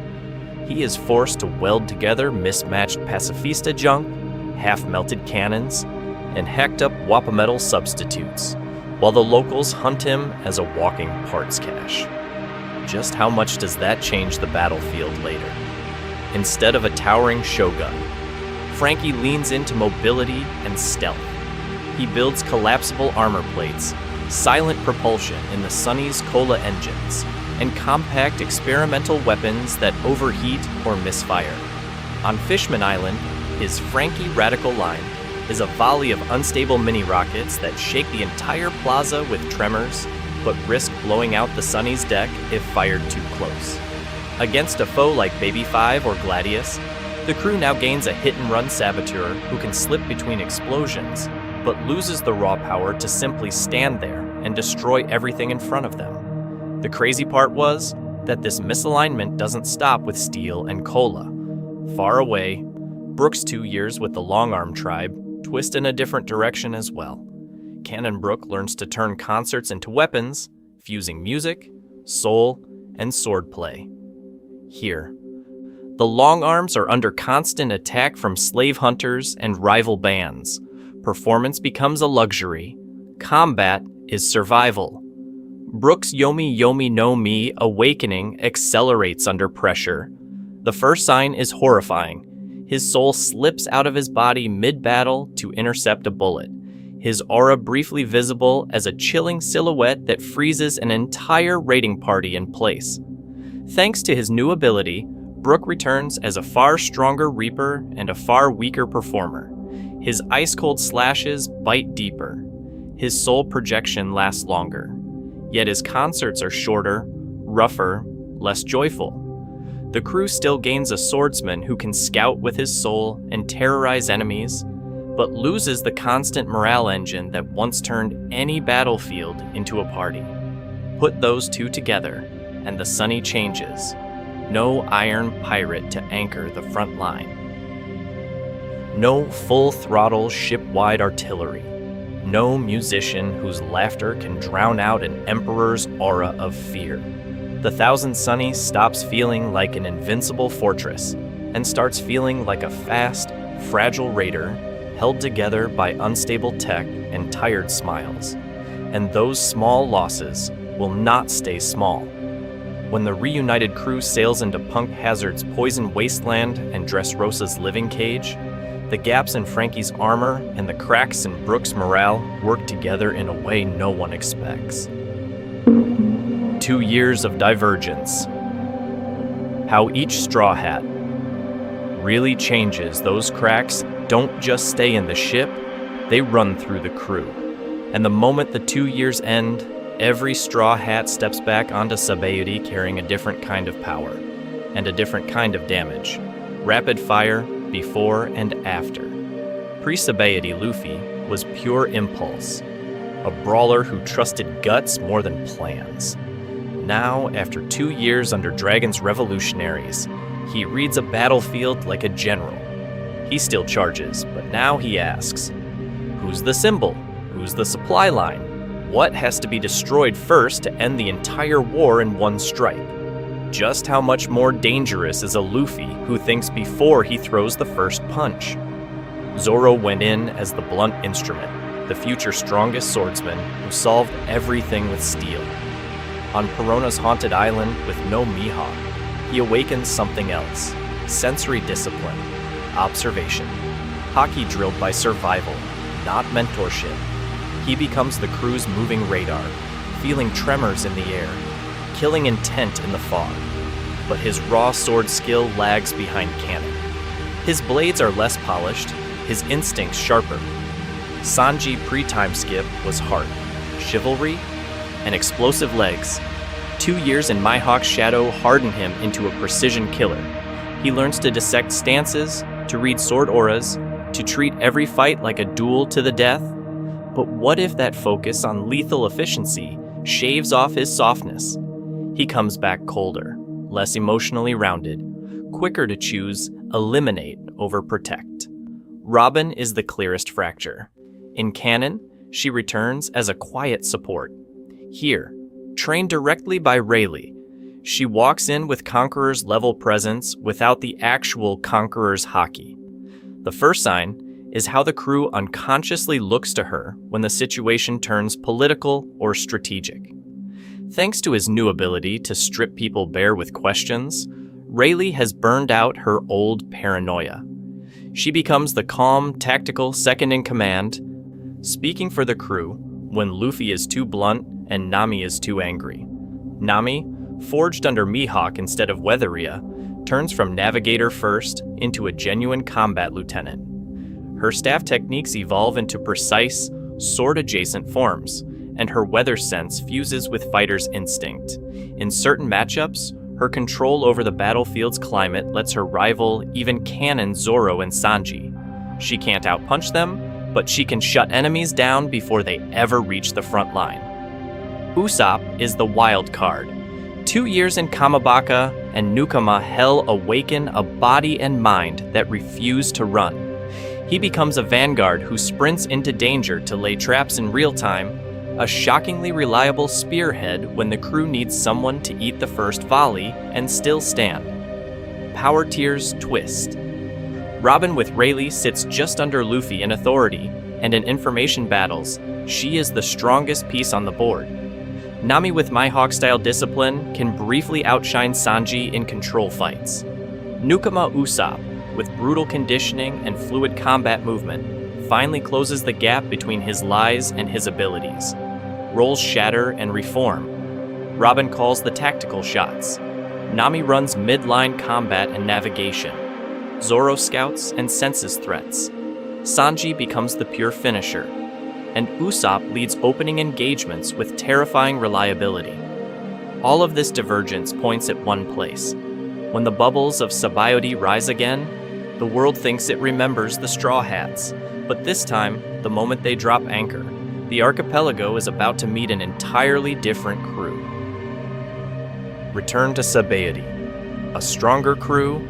He is forced to weld together mismatched pacifista junk, half-melted cannons, and hacked-up Wapametal substitutes, while the locals hunt him as a walking parts cache. Just how much does that change the battlefield later? Instead of a towering shogun, Frankie leans into mobility and stealth. He builds collapsible armor plates, silent propulsion in the Sunny's Cola engines, and compact experimental weapons that overheat or misfire. On Fishman Island, his Frankie Radical line is a volley of unstable mini-rockets that shake the entire plaza with tremors, but risk blowing out the Sunny's deck if fired too close. Against a foe like Baby 5 or Gladius, the crew now gains a hit-and-run saboteur who can slip between explosions, but loses the raw power to simply stand there and destroy everything in front of them. The crazy part was that this misalignment doesn't stop with Steel and Cola. Far away, Brook's 2 years with the Long Arm tribe twist in a different direction as well. Cannon Brook learns to turn concerts into weapons, fusing music, soul, and swordplay. Here, the Long Arms are under constant attack from slave hunters and rival bands. Performance becomes a luxury. Combat is survival. Brook's Yomi Yomi no Mi awakening accelerates under pressure. The first sign is horrifying. His soul slips out of his body mid-battle to intercept a bullet, his aura briefly visible as a chilling silhouette that freezes an entire raiding party in place. Thanks to his new ability, Brook returns as a far stronger Reaper and a far weaker performer. His ice-cold slashes bite deeper. His soul projection lasts longer. Yet his concerts are shorter, rougher, less joyful. The crew still gains a swordsman who can scout with his soul and terrorize enemies, but loses the constant morale engine that once turned any battlefield into a party. Put those two together, and the Sunny changes. No iron pirate to anchor the front line. No full-throttle ship-wide artillery. No musician whose laughter can drown out an emperor's aura of fear. The Thousand Sunny stops feeling like an invincible fortress and starts feeling like a fast, fragile raider held together by unstable tech and tired smiles. And those small losses will not stay small. When the reunited crew sails into Punk Hazard's poison wasteland and Dressrosa's living cage, the gaps in Frankie's armor and the cracks in Brooke's morale work together in a way no one expects. 2 years of divergence. How each straw hat really changes. Those cracks don't just stay in the ship, they run through the crew. And the moment the 2 years end, every straw hat steps back onto Sabaody carrying a different kind of power and a different kind of damage. Rapid fire before and after. Pre-Sabaody Luffy was pure impulse, a brawler who trusted guts more than plans. Now, after 2 years under Dragon's revolutionaries, he reads a battlefield like a general. He still charges, but now he asks, who's the symbol? Who's the supply line? What has to be destroyed first to end the entire war in one strike? Just how much more dangerous is a Luffy who thinks before he throws the first punch? Zoro went in as the blunt instrument, the future strongest swordsman who solved everything with steel. On Perona's haunted island with no Mihawk, he awakens something else: sensory discipline, observation, hockey drilled by survival, not mentorship. He becomes the crew's moving radar, feeling tremors in the air, killing intent in the fog. But his raw sword skill lags behind canon. His blades are less polished, his instincts sharper. Sanji pre-time skip was heart, chivalry, and explosive legs. 2 years in Mihawk's shadow harden him into a precision killer. He learns to dissect stances, to read sword auras, to treat every fight like a duel to the death. But what if that focus on lethal efficiency shaves off his softness? He comes back colder, less emotionally rounded, quicker to choose eliminate over protect. Robin is the clearest fracture. In canon, she returns as a quiet support. Here, trained directly by Rayleigh, she walks in with Conqueror's level presence without the actual Conqueror's haki. The first sign is how the crew unconsciously looks to her when the situation turns political or strategic. Thanks to his new ability to strip people bare with questions, Rayleigh has burned out her old paranoia. She becomes the calm, tactical second-in-command, speaking for the crew when Luffy is too blunt and Nami is too angry. Nami, forged under Mihawk instead of Weatheria, turns from navigator first into a genuine combat lieutenant. Her staff techniques evolve into precise, sword-adjacent forms, and her weather sense fuses with fighter's instinct. In certain matchups, her control over the battlefield's climate lets her rival even cannon Zoro and Sanji. She can't outpunch them, but she can shut enemies down before they ever reach the front line. Usopp is the wild card. 2 years in Kamabaka and Nukama Hell awaken a body and mind that refuse to run. He becomes a vanguard who sprints into danger to lay traps in real time, a shockingly reliable spearhead when the crew needs someone to eat the first volley and still stand. Power tiers twist. Robin with Rayleigh sits just under Luffy in authority, and in information battles, she is the strongest piece on the board. Nami with Mihawk-style discipline can briefly outshine Sanji in control fights. Nukama Usopp, with brutal conditioning and fluid combat movement, finally closes the gap between his lies and his abilities. Roles shatter and reform. Robin calls the tactical shots. Nami runs midline combat and navigation. Zoro scouts and senses threats. Sanji becomes the pure finisher. And Usopp leads opening engagements with terrifying reliability. All of this divergence points at one place. When the bubbles of Sabaody rise again, the world thinks it remembers the Straw Hats. But this time, the moment they drop anchor, the archipelago is about to meet an entirely different crew. Return to Sabaody. A stronger crew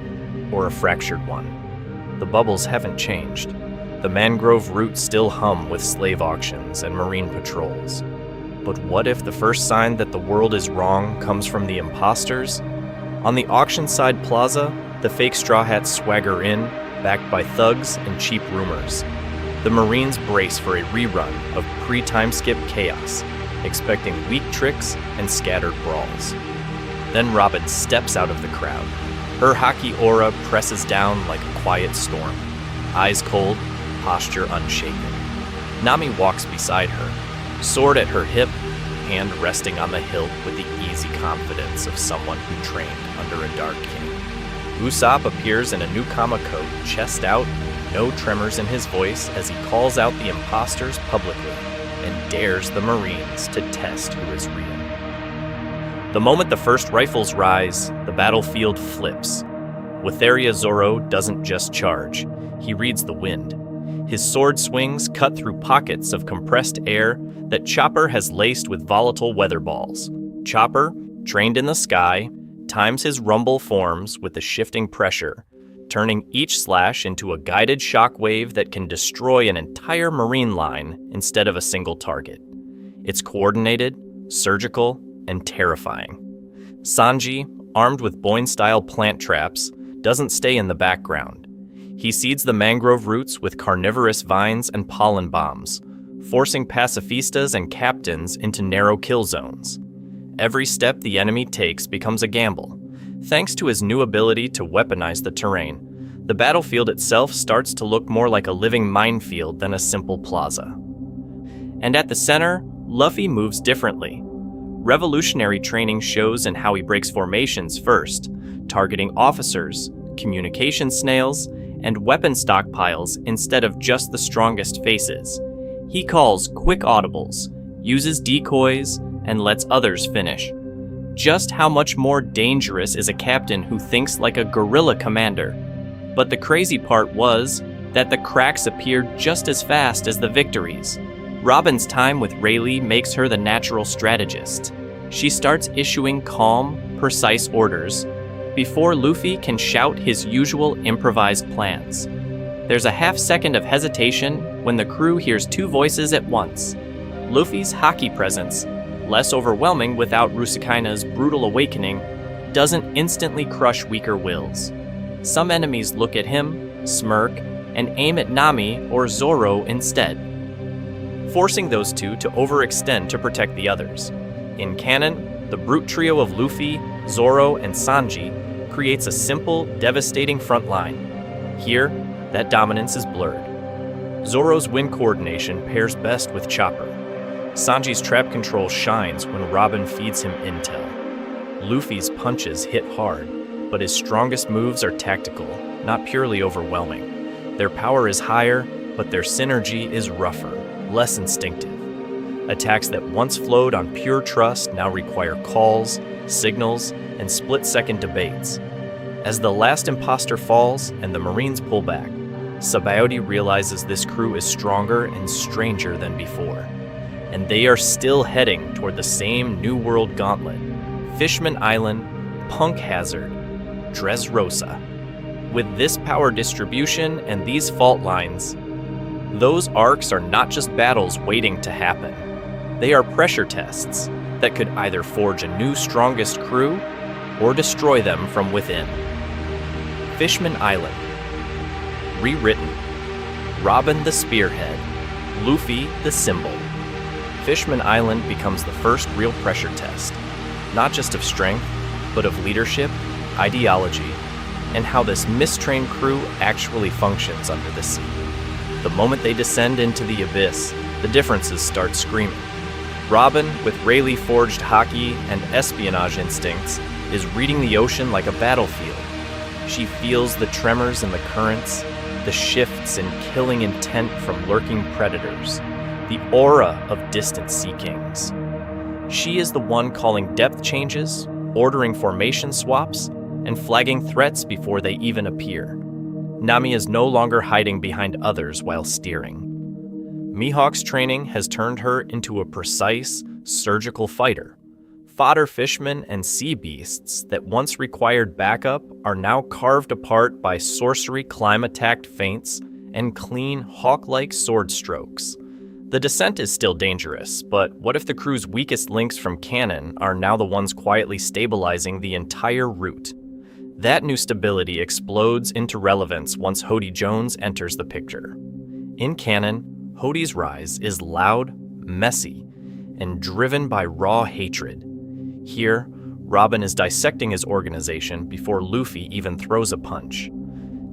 or a fractured one? The bubbles haven't changed. The mangrove roots still hum with slave auctions and marine patrols. But what if the first sign that the world is wrong comes from the imposters? On the auction-side plaza, the fake Straw Hats swagger in, backed by thugs and cheap rumors. The Marines brace for a rerun of pre-time-skip chaos, expecting weak tricks and scattered brawls. Then Robin steps out of the crowd. Her hockey aura presses down like a quiet storm. Eyes cold, posture unshaken. Nami walks beside her, sword at her hip, hand resting on the hilt with the easy confidence of someone who trained under a dark king. Usopp appears in a new Kama coat, chest out, no tremors in his voice as he calls out the imposters publicly and dares the Marines to test who is real. The moment the first rifles rise, the battlefield flips. Witheria Zoro doesn't just charge, he reads the wind. His sword swings cut through pockets of compressed air that Chopper has laced with volatile weather balls. Chopper, trained in the sky, times his rumble forms with the shifting pressure, turning each slash into a guided shockwave that can destroy an entire marine line instead of a single target. It's coordinated, surgical, and terrifying. Sanji, armed with Boyne-style plant traps, doesn't stay in the background. He seeds the mangrove roots with carnivorous vines and pollen bombs, forcing pacifistas and captains into narrow kill zones. Every step the enemy takes becomes a gamble. Thanks to his new ability to weaponize the terrain, the battlefield itself starts to look more like a living minefield than a simple plaza. And at the center, Luffy moves differently. Revolutionary training shows in how he breaks formations first, targeting officers, communication snails, and weapon stockpiles instead of just the strongest faces. He calls quick audibles, uses decoys, and lets others finish. Just how much more dangerous is a captain who thinks like a guerrilla commander? But the crazy part was that the cracks appeared just as fast as the victories. Robin's time with Rayleigh makes her the natural strategist. She starts issuing calm, precise orders before Luffy can shout his usual improvised plans. There's a half-second of hesitation when the crew hears two voices at once. Luffy's hockey presence, less overwhelming without Rusakaina's brutal awakening, doesn't instantly crush weaker wills. Some enemies look at him, smirk, and aim at Nami or Zoro instead, forcing those two to overextend to protect the others. In canon, the brute trio of Luffy, Zoro, and Sanji creates a simple, devastating front line. Here, that dominance is blurred. Zoro's wind coordination pairs best with Chopper. Sanji's trap control shines when Robin feeds him intel. Luffy's punches hit hard, but his strongest moves are tactical, not purely overwhelming. Their power is higher, but their synergy is rougher, less instinctive. Attacks that once flowed on pure trust now require calls, signals, and split-second debates. As the last imposter falls and the Marines pull back, Sabaody realizes this crew is stronger and stranger than before. And they are still heading toward the same New World gauntlet: Fishman Island, Punk Hazard, Dressrosa. With this power distribution and these fault lines, those arcs are not just battles waiting to happen. They are pressure tests that could either forge a new strongest crew or destroy them from within. Fishman Island. Rewritten. Robin the spearhead, Luffy the symbol. Fishman Island becomes the first real pressure test, not just of strength, but of leadership, ideology, and how this mistrained crew actually functions under the sea. The moment they descend into the abyss, the differences start screaming. Robin, with Rayleigh forged hockey and espionage instincts, is reading the ocean like a battlefield. She feels the tremors in the currents, the shifts in killing intent from lurking predators, the aura of distant sea kings. She is the one calling depth changes, ordering formation swaps, and flagging threats before they even appear. Nami is no longer hiding behind others while steering. Mihawk's training has turned her into a precise, surgical fighter. Fodder fishmen and sea beasts that once required backup are now carved apart by sorcery climb-attacked feints and clean, hawk-like sword strokes. The descent is still dangerous, but what if the crew's weakest links from cannon are now the ones quietly stabilizing the entire route? That new stability explodes into relevance once Hody Jones enters the picture. In canon, Hody's rise is loud, messy, and driven by raw hatred. Here, Robin is dissecting his organization before Luffy even throws a punch.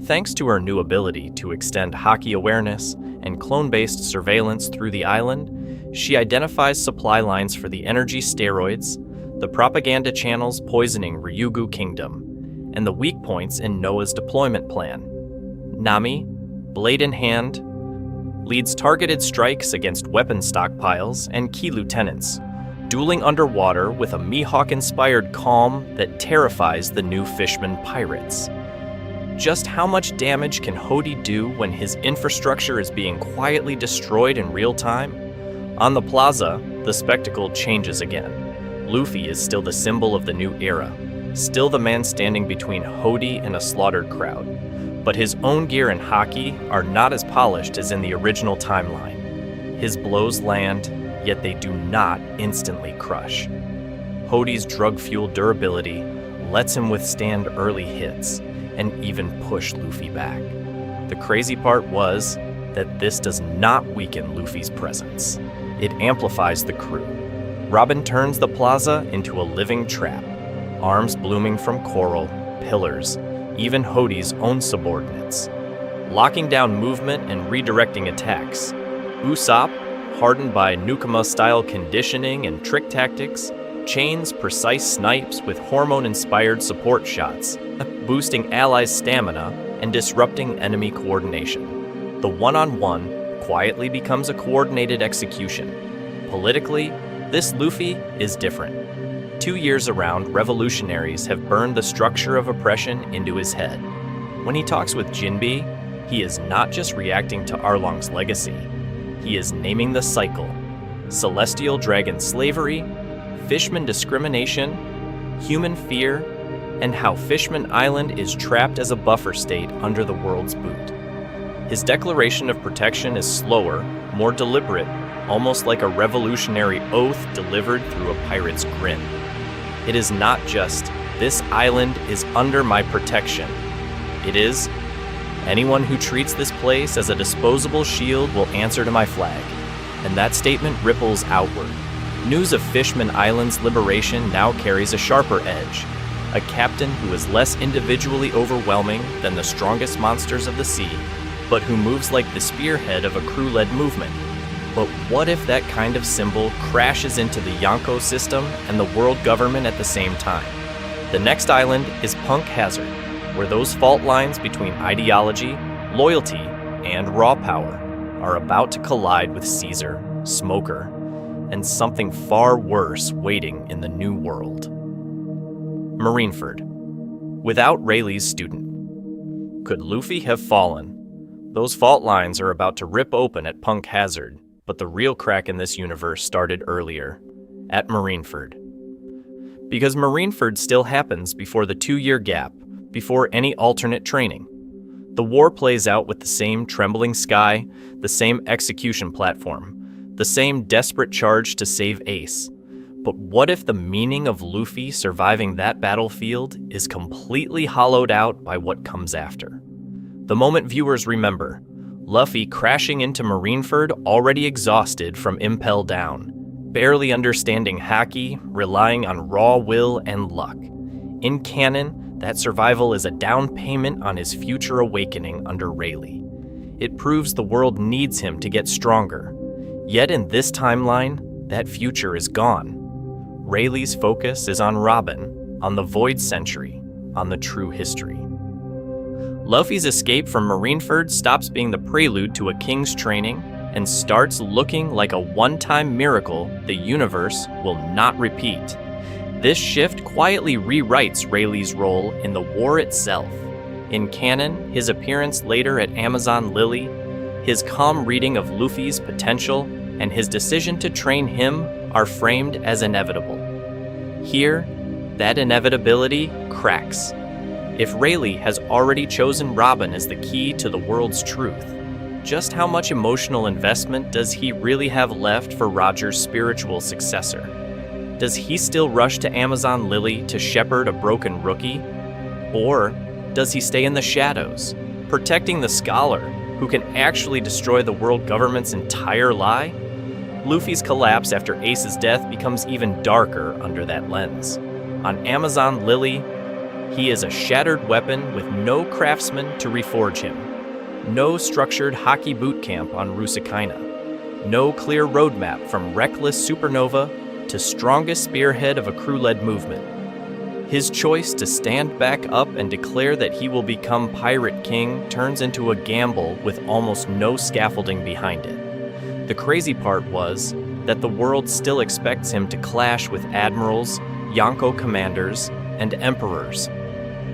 Thanks to her new ability to extend haki awareness and clone-based surveillance through the island, she identifies supply lines for the energy steroids, the propaganda channels poisoning Ryugu Kingdom, and the weak points in Noah's deployment plan. Nami, blade in hand, leads targeted strikes against weapon stockpiles and key lieutenants, dueling underwater with a Mihawk-inspired calm that terrifies the new Fishman pirates. Just how much damage can Hody do when his infrastructure is being quietly destroyed in real time? On the plaza, the spectacle changes again. Luffy is still the symbol of the new era, still the man standing between Hody and a slaughtered crowd. But his own gear and haki are not as polished as in the original timeline. His blows land, yet they do not instantly crush. Hody's drug-fueled durability lets him withstand early hits and even push Luffy back. The crazy part was that this does not weaken Luffy's presence. It amplifies the crew. Robin turns the plaza into a living trap, arms blooming from coral, pillars, even Hody's own subordinates, locking down movement and redirecting attacks. Usopp, hardened by Nukama-style conditioning and trick tactics, chains precise snipes with hormone-inspired support shots, boosting allies' stamina and disrupting enemy coordination. The one-on-one quietly becomes a coordinated execution. Politically, this Luffy is different. 2 years around, revolutionaries have burned the structure of oppression into his head. When he talks with Jinbe, he is not just reacting to Arlong's legacy. He is naming the cycle: celestial dragon slavery, Fishman discrimination, human fear, and how Fishman Island is trapped as a buffer state under the world's boot. His declaration of protection is slower, more deliberate, almost like a revolutionary oath delivered through a pirate's grin. It is not just, "This island is under my protection." It is, "Anyone who treats this place as a disposable shield will answer to my flag." And that statement ripples outward. News of Fishman Island's liberation now carries a sharper edge. A captain who is less individually overwhelming than the strongest monsters of the sea, but who moves like the spearhead of a crew-led movement. But what if that kind of symbol crashes into the Yonko system and the world government at the same time? The next island is Punk Hazard, where those fault lines between ideology, loyalty, and raw power are about to collide with Caesar, Smoker, and something far worse waiting in the new world. Marineford. Without Rayleigh's student. Could Luffy have fallen? Those fault lines are about to rip open at Punk Hazard, but the real crack in this universe started earlier, at Marineford. Because Marineford still happens before the 2-year gap, before any alternate training. The war plays out with the same trembling sky, the same execution platform, the same desperate charge to save Ace. But what if the meaning of Luffy surviving that battlefield is completely hollowed out by what comes after? The moment viewers remember, Luffy crashing into Marineford already exhausted from Impel Down, barely understanding haki, relying on raw will and luck. In canon, that survival is a down payment on his future awakening under Rayleigh. It proves the world needs him to get stronger. Yet in this timeline, that future is gone. Rayleigh's focus is on Robin, on the Void Century, on the true history. Luffy's escape from Marineford stops being the prelude to a king's training and starts looking like a one-time miracle the universe will not repeat. This shift quietly rewrites Rayleigh's role in the war itself. In canon, his appearance later at Amazon Lily, his calm reading of Luffy's potential, and his decision to train him are framed as inevitable. Here, that inevitability cracks. If Rayleigh has already chosen Robin as the key to the world's truth, just how much emotional investment does he really have left for Roger's spiritual successor? Does he still rush to Amazon Lily to shepherd a broken rookie? Or does he stay in the shadows, protecting the scholar who can actually destroy the world government's entire lie? Luffy's collapse after Ace's death becomes even darker under that lens. On Amazon Lily, he is a shattered weapon with no craftsman to reforge him, no structured hockey boot camp on Rusakaina, no clear roadmap from reckless supernova to strongest spearhead of a crew-led movement. His choice to stand back up and declare that he will become Pirate King turns into a gamble with almost no scaffolding behind it. The crazy part was that the world still expects him to clash with admirals, Yonko commanders, and emperors,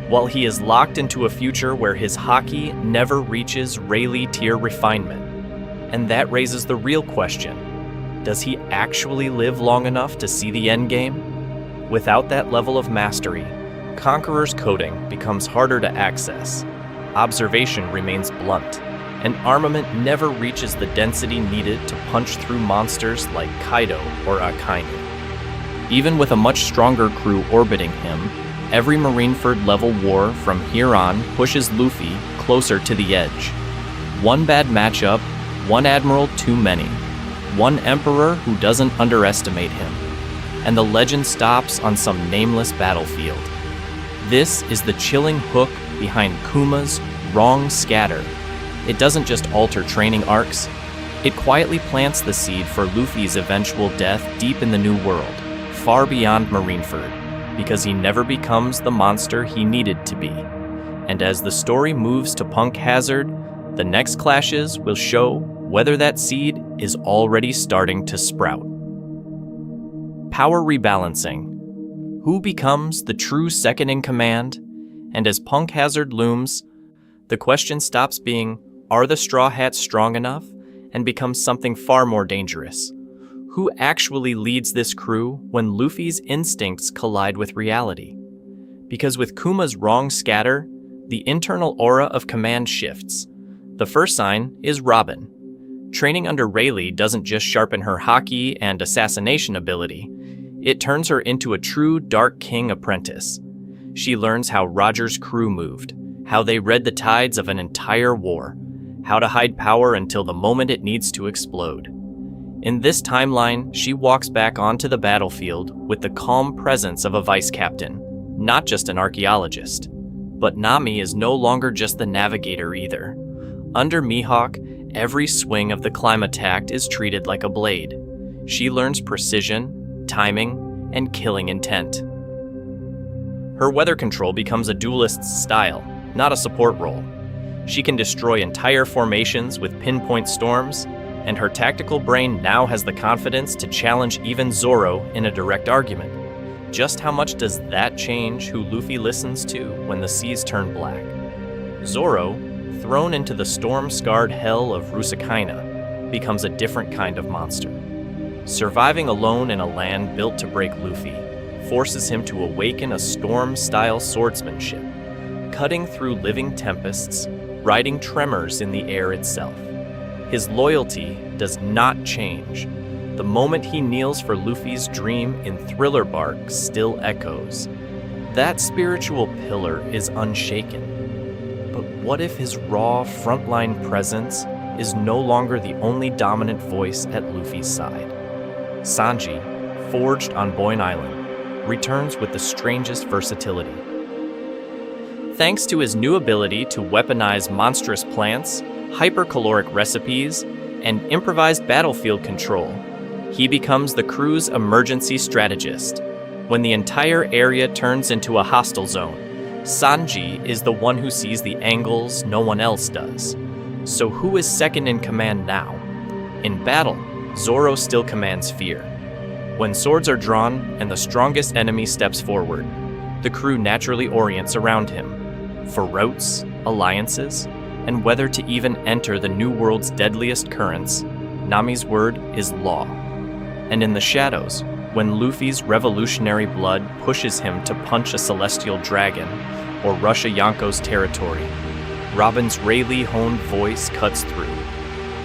while he is locked into a future where his haki never reaches Rayleigh tier refinement. And that raises the real question: does he actually live long enough to see the endgame? Without that level of mastery, Conqueror's coding becomes harder to access, observation remains blunt, and armament never reaches the density needed to punch through monsters like Kaido or Akainu. Even with a much stronger crew orbiting him, every Marineford-level war from here on pushes Luffy closer to the edge. One bad matchup, one admiral too many, one emperor who doesn't underestimate him, and the legend stops on some nameless battlefield. This is the chilling hook behind Kuma's wrong scatter. It doesn't just alter training arcs, it quietly plants the seed for Luffy's eventual death deep in the New World, far beyond Marineford, because he never becomes the monster he needed to be. And as the story moves to Punk Hazard, the next clashes will show whether that seed is already starting to sprout. Power rebalancing. Who becomes the true second in command? And as Punk Hazard looms, the question stops being, are the Straw Hats strong enough? And becomes something far more dangerous. Who actually leads this crew when Luffy's instincts collide with reality? Because with Kuma's wrong scatter, the internal aura of command shifts. The first sign is Robin. Training under Rayleigh doesn't just sharpen her haki and assassination ability, it turns her into a true Dark King apprentice. She learns how Roger's crew moved, how they read the tides of an entire war, how to hide power until the moment it needs to explode. In this timeline, she walks back onto the battlefield with the calm presence of a vice captain, not just an archaeologist. But Nami is no longer just the navigator either. Under Mihawk, every swing of the Clima-Tact is treated like a blade. She learns precision, timing, and killing intent. Her weather control becomes a duelist's style, not a support role. She can destroy entire formations with pinpoint storms, and her tactical brain now has the confidence to challenge even Zoro in a direct argument. Just how much does that change who Luffy listens to when the seas turn black? Zoro, thrown into the storm-scarred hell of Rusakaina, becomes a different kind of monster. Surviving alone in a land built to break Luffy forces him to awaken a storm-style swordsmanship, cutting through living tempests, riding tremors in the air itself. His loyalty does not change. The moment he kneels for Luffy's dream in Thriller Bark still echoes. That spiritual pillar is unshaken. But what if his raw, frontline presence is no longer the only dominant voice at Luffy's side? Sanji, forged on Boyne Island, returns with the strangest versatility. Thanks to his new ability to weaponize monstrous plants, hypercaloric recipes, and improvised battlefield control, he becomes the crew's emergency strategist. When the entire area turns into a hostile zone, Sanji is the one who sees the angles no one else does. So who is second in command now? In battle, Zoro still commands fear. When swords are drawn and the strongest enemy steps forward, the crew naturally orients around him, for routes, alliances, and whether to even enter the New World's deadliest currents. Nami's word is law. And in the shadows, when Luffy's revolutionary blood pushes him to punch a celestial dragon or rush a Yonko's territory, Robin's Rayleigh-honed voice cuts through,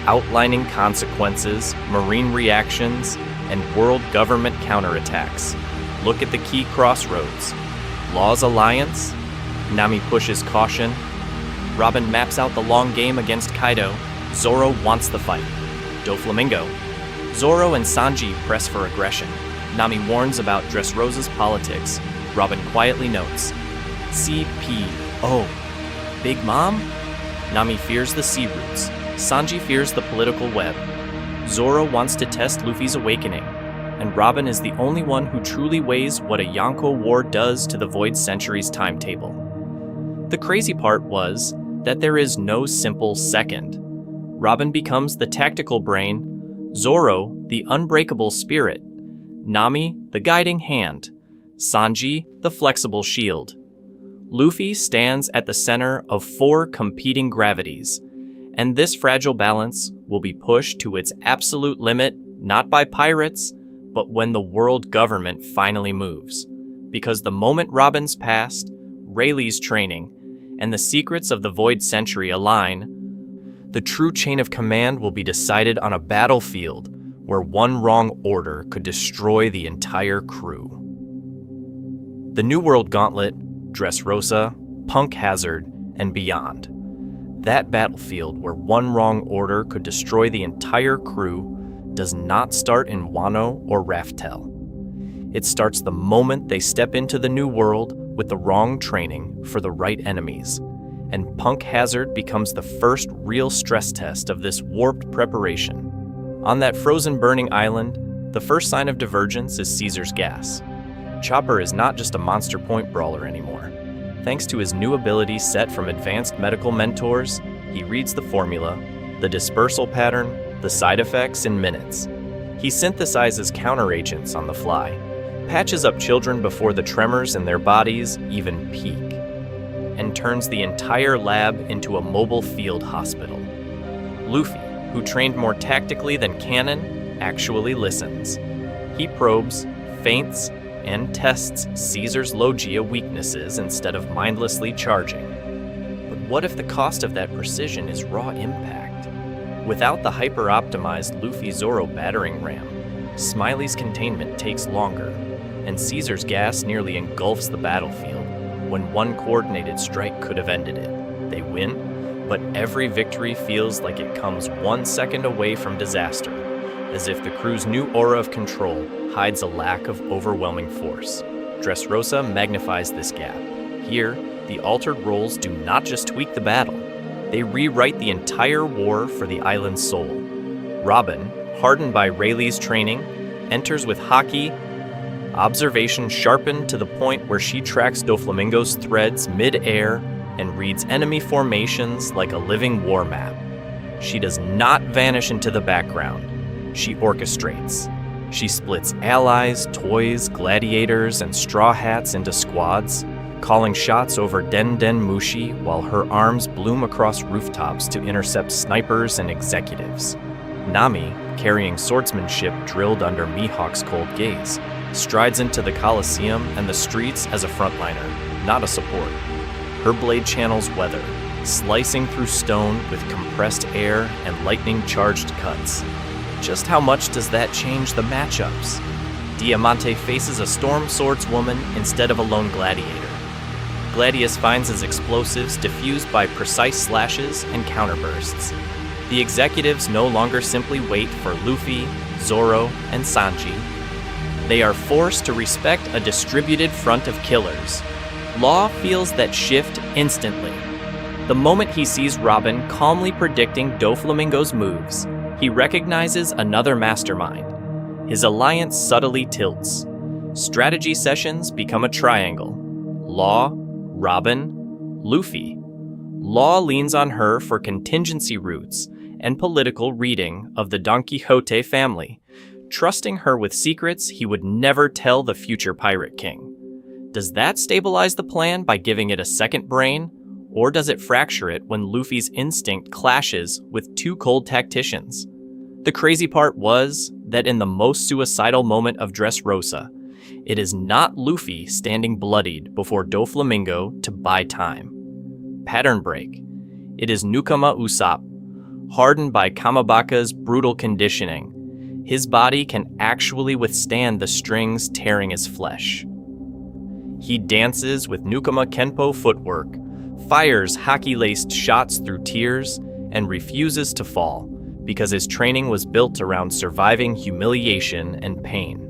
outlining consequences, marine reactions, and world government counterattacks. Look at the key crossroads. Law's alliance, Nami pushes caution, Robin maps out the long game against Kaido, Zoro wants the fight. Doflamingo, Zoro and Sanji press for aggression. Nami warns about Dressrosa's politics. Robin quietly notes, CPO. Big Mom? Nami fears the sea routes. Sanji fears the political web. Zoro wants to test Luffy's awakening, and Robin is the only one who truly weighs what a Yonko war does to the Void Century's timetable. The crazy part was that there is no simple second. Robin becomes the tactical brain, Zoro the unbreakable spirit, Nami the guiding hand, Sanji the flexible shield. Luffy stands at the center of 4 competing gravities, and this fragile balance will be pushed to its absolute limit not by pirates, but when the world government finally moves. Because the moment Robin's past, Rayleigh's training, and the secrets of the Void Century align, the true chain of command will be decided on a battlefield where one wrong order could destroy the entire crew. The New World Gauntlet, Dressrosa, Punk Hazard, and beyond. That battlefield where one wrong order could destroy the entire crew does not start in Wano or Raftel. It starts the moment they step into the New World with the wrong training for the right enemies, and Punk Hazard becomes the first real stress test of this warped preparation. On that frozen burning island, the first sign of divergence is Caesar's gas. Chopper is not just a monster point brawler anymore. Thanks to his new ability set from advanced medical mentors, he reads the formula, the dispersal pattern, the side effects in minutes. He synthesizes counteragents on the fly, patches up children before the tremors in their bodies even peak, and turns the entire lab into a mobile field hospital. Luffy, who trained more tactically than Cannon, actually listens. He probes, feints, and tests Caesar's Logia weaknesses instead of mindlessly charging. But what if the cost of that precision is raw impact? Without the hyper-optimized Luffy-Zoro battering ram, Smiley's containment takes longer, and Caesar's gas nearly engulfs the battlefield when one coordinated strike could have ended it. They win, but every victory feels like it comes 1 second away from disaster, as if the crew's new aura of control hides a lack of overwhelming force. Dressrosa magnifies this gap. Here, the altered roles do not just tweak the battle, they rewrite the entire war for the island's soul. Robin, hardened by Rayleigh's training, enters with haki, observation sharpened to the point where she tracks Doflamingo's threads mid-air and reads enemy formations like a living war map. She does not vanish into the background. She orchestrates. She splits allies, toys, gladiators, and straw hats into squads, calling shots over Den Den Mushi while her arms bloom across rooftops to intercept snipers and executives. Nami, carrying swordsmanship drilled under Mihawk's cold gaze, strides into the Colosseum and the streets as a frontliner, not a support. Her blade channels weather, slicing through stone with compressed air and lightning-charged cuts. Just how much does that change the matchups? Diamante faces a storm swordswoman instead of a lone gladiator. Gladius finds his explosives diffused by precise slashes and counterbursts. The executives no longer simply wait for Luffy, Zoro, and Sanji. They are forced to respect a distributed front of killers. Law feels that shift instantly. The moment he sees Robin calmly predicting Doflamingo's moves, he recognizes another mastermind. His alliance subtly tilts. Strategy sessions become a triangle. Law, Robin, Luffy. Law leans on her for contingency routes, and political reading of the Don Quixote family, trusting her with secrets he would never tell the future Pirate King. Does that stabilize the plan by giving it a second brain, or does it fracture it when Luffy's instinct clashes with two cold tacticians? The crazy part was that in the most suicidal moment of Dressrosa, it is not Luffy standing bloodied before Doflamingo to buy time. Pattern break. It is Nukama Usopp, hardened by Kamabaka's brutal conditioning. His body can actually withstand the strings tearing his flesh. He dances with Nukama Kenpo footwork, fires hockey-laced shots through tears, and refuses to fall because his training was built around surviving humiliation and pain.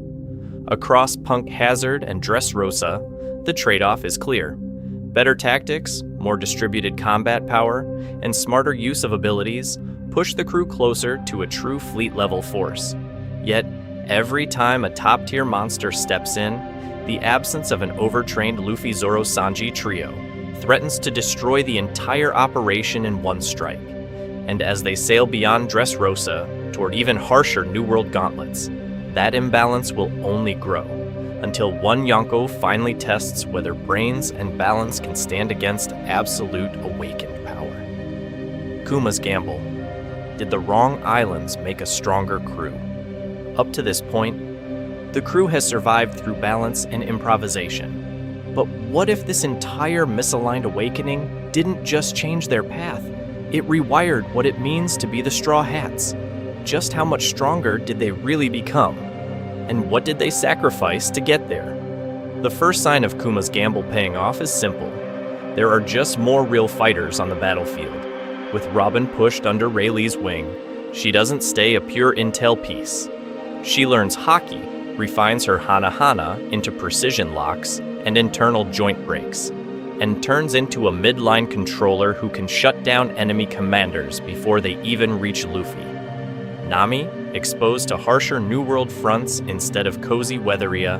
Across Punk Hazard and Dressrosa, the trade-off is clear. Better tactics, more distributed combat power, and smarter use of abilities push the crew closer to a true fleet-level force. Yet, every time a top-tier monster steps in, the absence of an overtrained Luffy-Zoro-Sanji trio threatens to destroy the entire operation in one strike. And as they sail beyond Dressrosa toward even harsher New World gauntlets, that imbalance will only grow, until one Yonko finally tests whether brains and balance can stand against absolute awakened power. Kuma's gamble. Did the wrong islands make a stronger crew? Up to this point, the crew has survived through balance and improvisation. But what if this entire misaligned awakening didn't just change their path? It rewired what it means to be the Straw Hats. Just how much stronger did they really become? And what did they sacrifice to get there? The first sign of Kuma's gamble paying off is simple. There are just more real fighters on the battlefield. With Robin pushed under Rayleigh's wing, she doesn't stay a pure intel piece. She learns Haki, refines her Hana-Hana into precision locks and internal joint breaks, and turns into a midline controller who can shut down enemy commanders before they even reach Luffy. Nami, exposed to harsher New World fronts instead of cozy weatheria,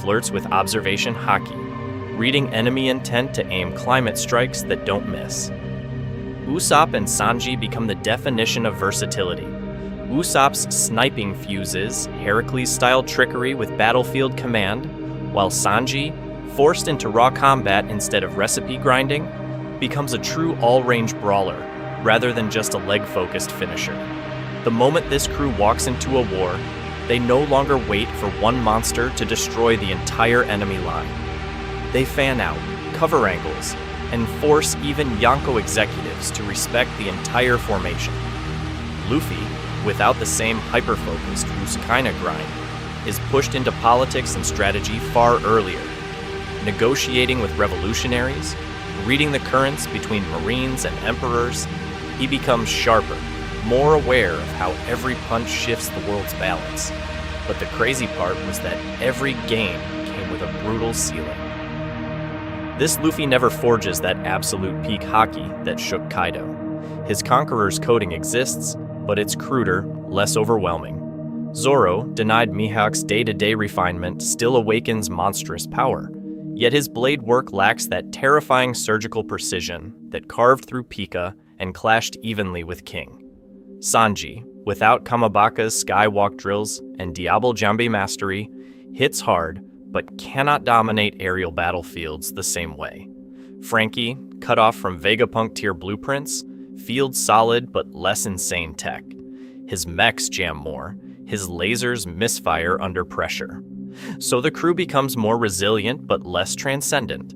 flirts with observation Haki, reading enemy intent to aim climate strikes that don't miss. Usopp and Sanji become the definition of versatility. Usopp's sniping fuses Heracles-style trickery with battlefield command, while Sanji, forced into raw combat instead of recipe grinding, becomes a true all-range brawler, rather than just a leg-focused finisher. The moment this crew walks into a war, they no longer wait for one monster to destroy the entire enemy line. They fan out, cover angles, and force even Yonko executives to respect the entire formation. Luffy, without the same hyper-focused Rusakaina grind, is pushed into politics and strategy far earlier, negotiating with revolutionaries, reading the currents between Marines and Emperors. He becomes sharper, more aware of how every punch shifts the world's balance. But the crazy part was that every game came with a brutal ceiling. This Luffy never forges that absolute peak Haki that shook Kaido. His Conqueror's coding exists, but it's cruder, less overwhelming. Zoro, denied Mihawk's day-to-day refinement, still awakens monstrous power. Yet his blade work lacks that terrifying surgical precision that carved through Pika and clashed evenly with King. Sanji, without Kamabaka's skywalk drills and Diablo Jambe mastery, hits hard but cannot dominate aerial battlefields the same way. Frankie, cut off from Vegapunk tier blueprints, fields solid but less insane tech. His mechs jam more, his lasers misfire under pressure. So the crew becomes more resilient but less transcendent.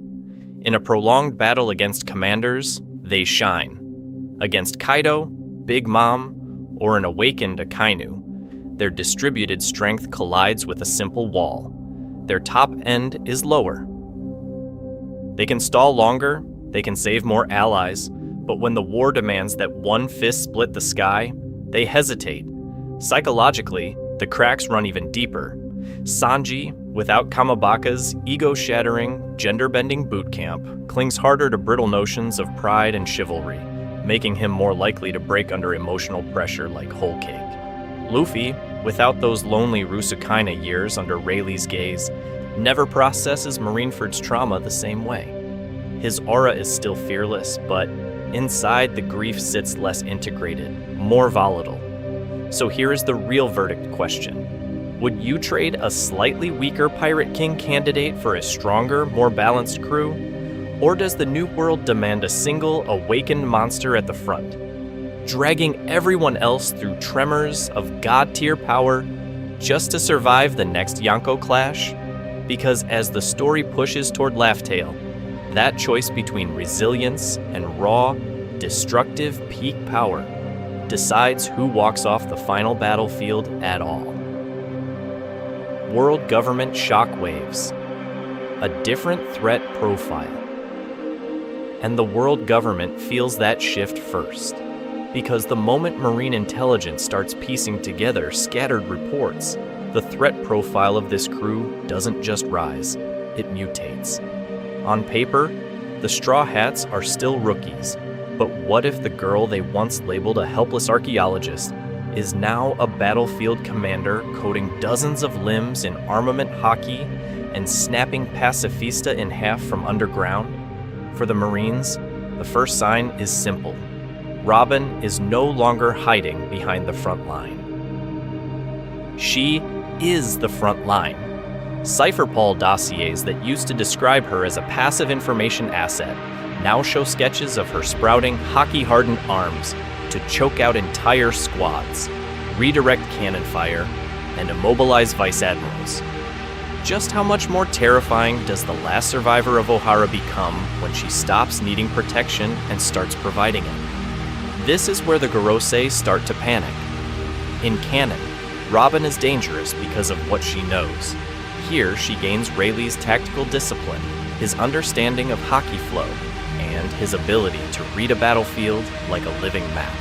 In a prolonged battle against commanders, they shine. Against Kaido, Big Mom, or an awakened Akainu, their distributed strength collides with a simple wall. Their top end is lower. They can stall longer, they can save more allies, but when the war demands that one fist split the sky, they hesitate. Psychologically, the cracks run even deeper. Sanji, without Kamabaka's ego-shattering, gender-bending boot camp, clings harder to brittle notions of pride and chivalry, making him more likely to break under emotional pressure like Whole Cake. Luffy, without those lonely Rusakaina years under Rayleigh's gaze, never processes Marineford's trauma the same way. His aura is still fearless, but Inside, the grief sits less integrated, more volatile. So here is the real verdict question. Would you trade a slightly weaker Pirate King candidate for a stronger, more balanced crew? Or does the new world demand a single, awakened monster at the front, dragging everyone else through tremors of god-tier power just to survive the next Yonko clash? Because as the story pushes toward Laugh-Tale, that choice between resilience and raw, destructive peak power decides who walks off the final battlefield at all. World government shockwaves, a different threat profile. And the world government feels that shift first, because the moment marine intelligence starts piecing together scattered reports, the threat profile of this crew doesn't just rise, it mutates. On paper, the Straw Hats are still rookies, but what if the girl they once labeled a helpless archaeologist is now a battlefield commander coding dozens of limbs in armament hockey and snapping Pacifista in half from underground? For the Marines, the first sign is simple. Robin is no longer hiding behind the front line. She is the front line. Cypherpol dossiers that used to describe her as a passive information asset now show sketches of her sprouting, hockey-hardened arms to choke out entire squads, redirect cannon fire, and immobilize vice admirals. Just how much more terrifying does the last survivor of Ohara become when she stops needing protection and starts providing it? This is where the Gorosei start to panic. In canon, Robin is dangerous because of what she knows. Here, she gains Rayleigh's tactical discipline, his understanding of hockey flow, and his ability to read a battlefield like a living map.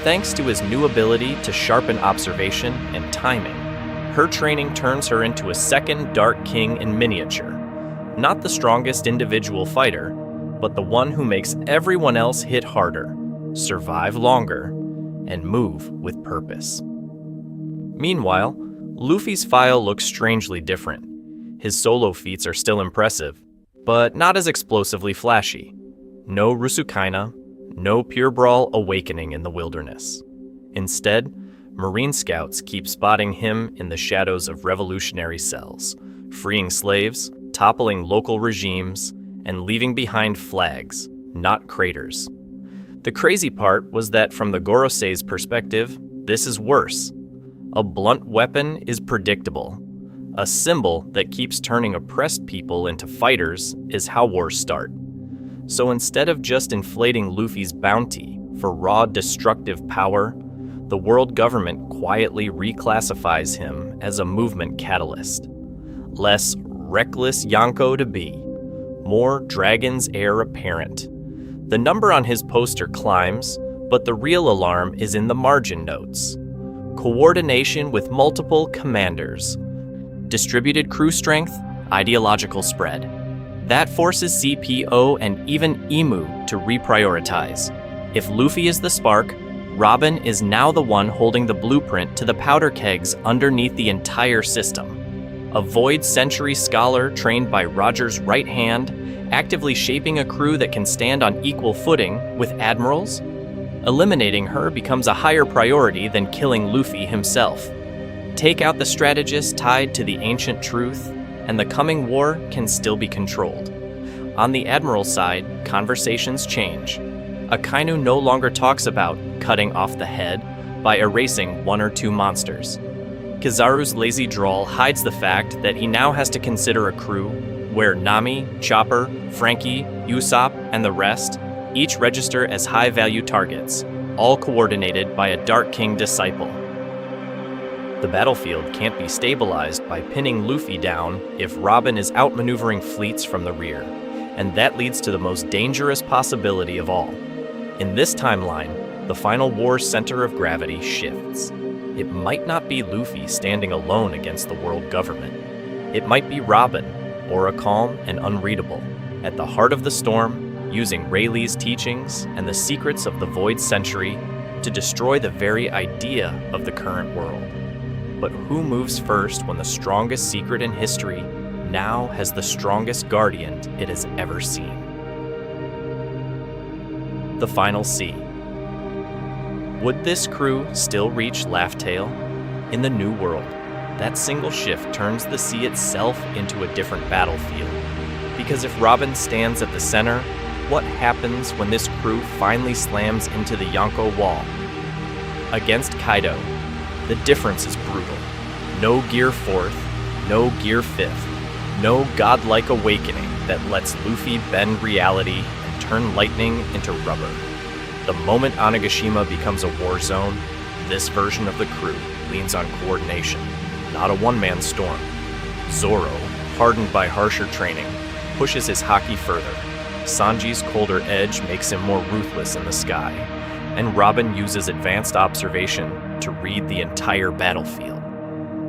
Thanks to his new ability to sharpen observation and timing, her training turns her into a second Dark King in miniature. Not the strongest individual fighter, but the one who makes everyone else hit harder, survive longer, and move with purpose. Meanwhile, Luffy's file looks strangely different. His solo feats are still impressive, but not as explosively flashy. No Rusukaina, no pure brawl awakening in the wilderness. Instead, Marine scouts keep spotting him in the shadows of revolutionary cells, freeing slaves, toppling local regimes, and leaving behind flags, not craters. The crazy part was that from the Gorosei's perspective, this is worse. A blunt weapon is predictable. A symbol that keeps turning oppressed people into fighters is how wars start. So instead of just inflating Luffy's bounty for raw destructive power, the world government quietly reclassifies him as a movement catalyst. Less reckless Yonko to be, more Dragon's heir apparent. The number on his poster climbs, but the real alarm is in the margin notes. Coordination with multiple commanders. Distributed crew strength, ideological spread. That forces CPO and even EMU to reprioritize. If Luffy is the spark, Robin is now the one holding the blueprint to the powder kegs underneath the entire system. A Void Century scholar trained by Roger's right hand, actively shaping a crew that can stand on equal footing with admirals? Eliminating her becomes a higher priority than killing Luffy himself. Take out the strategist tied to the ancient truth, and the coming war can still be controlled. On the Admiral side, conversations change. Akainu no longer talks about cutting off the head by erasing one or two monsters. Kizaru's lazy drawl hides the fact that he now has to consider a crew where Nami, Chopper, Frankie, Usopp, and the rest each register as high-value targets, all coordinated by a Dark King disciple. The battlefield can't be stabilized by pinning Luffy down if Robin is outmaneuvering fleets from the rear, and that leads to the most dangerous possibility of all. In this timeline, the final war's center of gravity shifts. It might not be Luffy standing alone against the world government. It might be Robin, Aura calm and unreadable, at the heart of the storm, using Rayleigh's teachings and the secrets of the Void Century to destroy the very idea of the current world. But who moves first when the strongest secret in history now has the strongest guardian it has ever seen? The final sea. Would this crew still reach Laugh Tale? In the New World, that single shift turns the sea itself into a different battlefield. Because if Robin stands at the center, what happens when this crew finally slams into the Yonko Wall? Against Kaido, the difference is brutal. No Gear 4th, no Gear 5th, no godlike awakening that lets Luffy bend reality and turn lightning into rubber. The moment Onigashima becomes a war zone, this version of the crew leans on coordination, not a one-man storm. Zoro, hardened by harsher training, pushes his haki further. Sanji's colder edge makes him more ruthless in the sky, and Robin uses advanced observation to read the entire battlefield.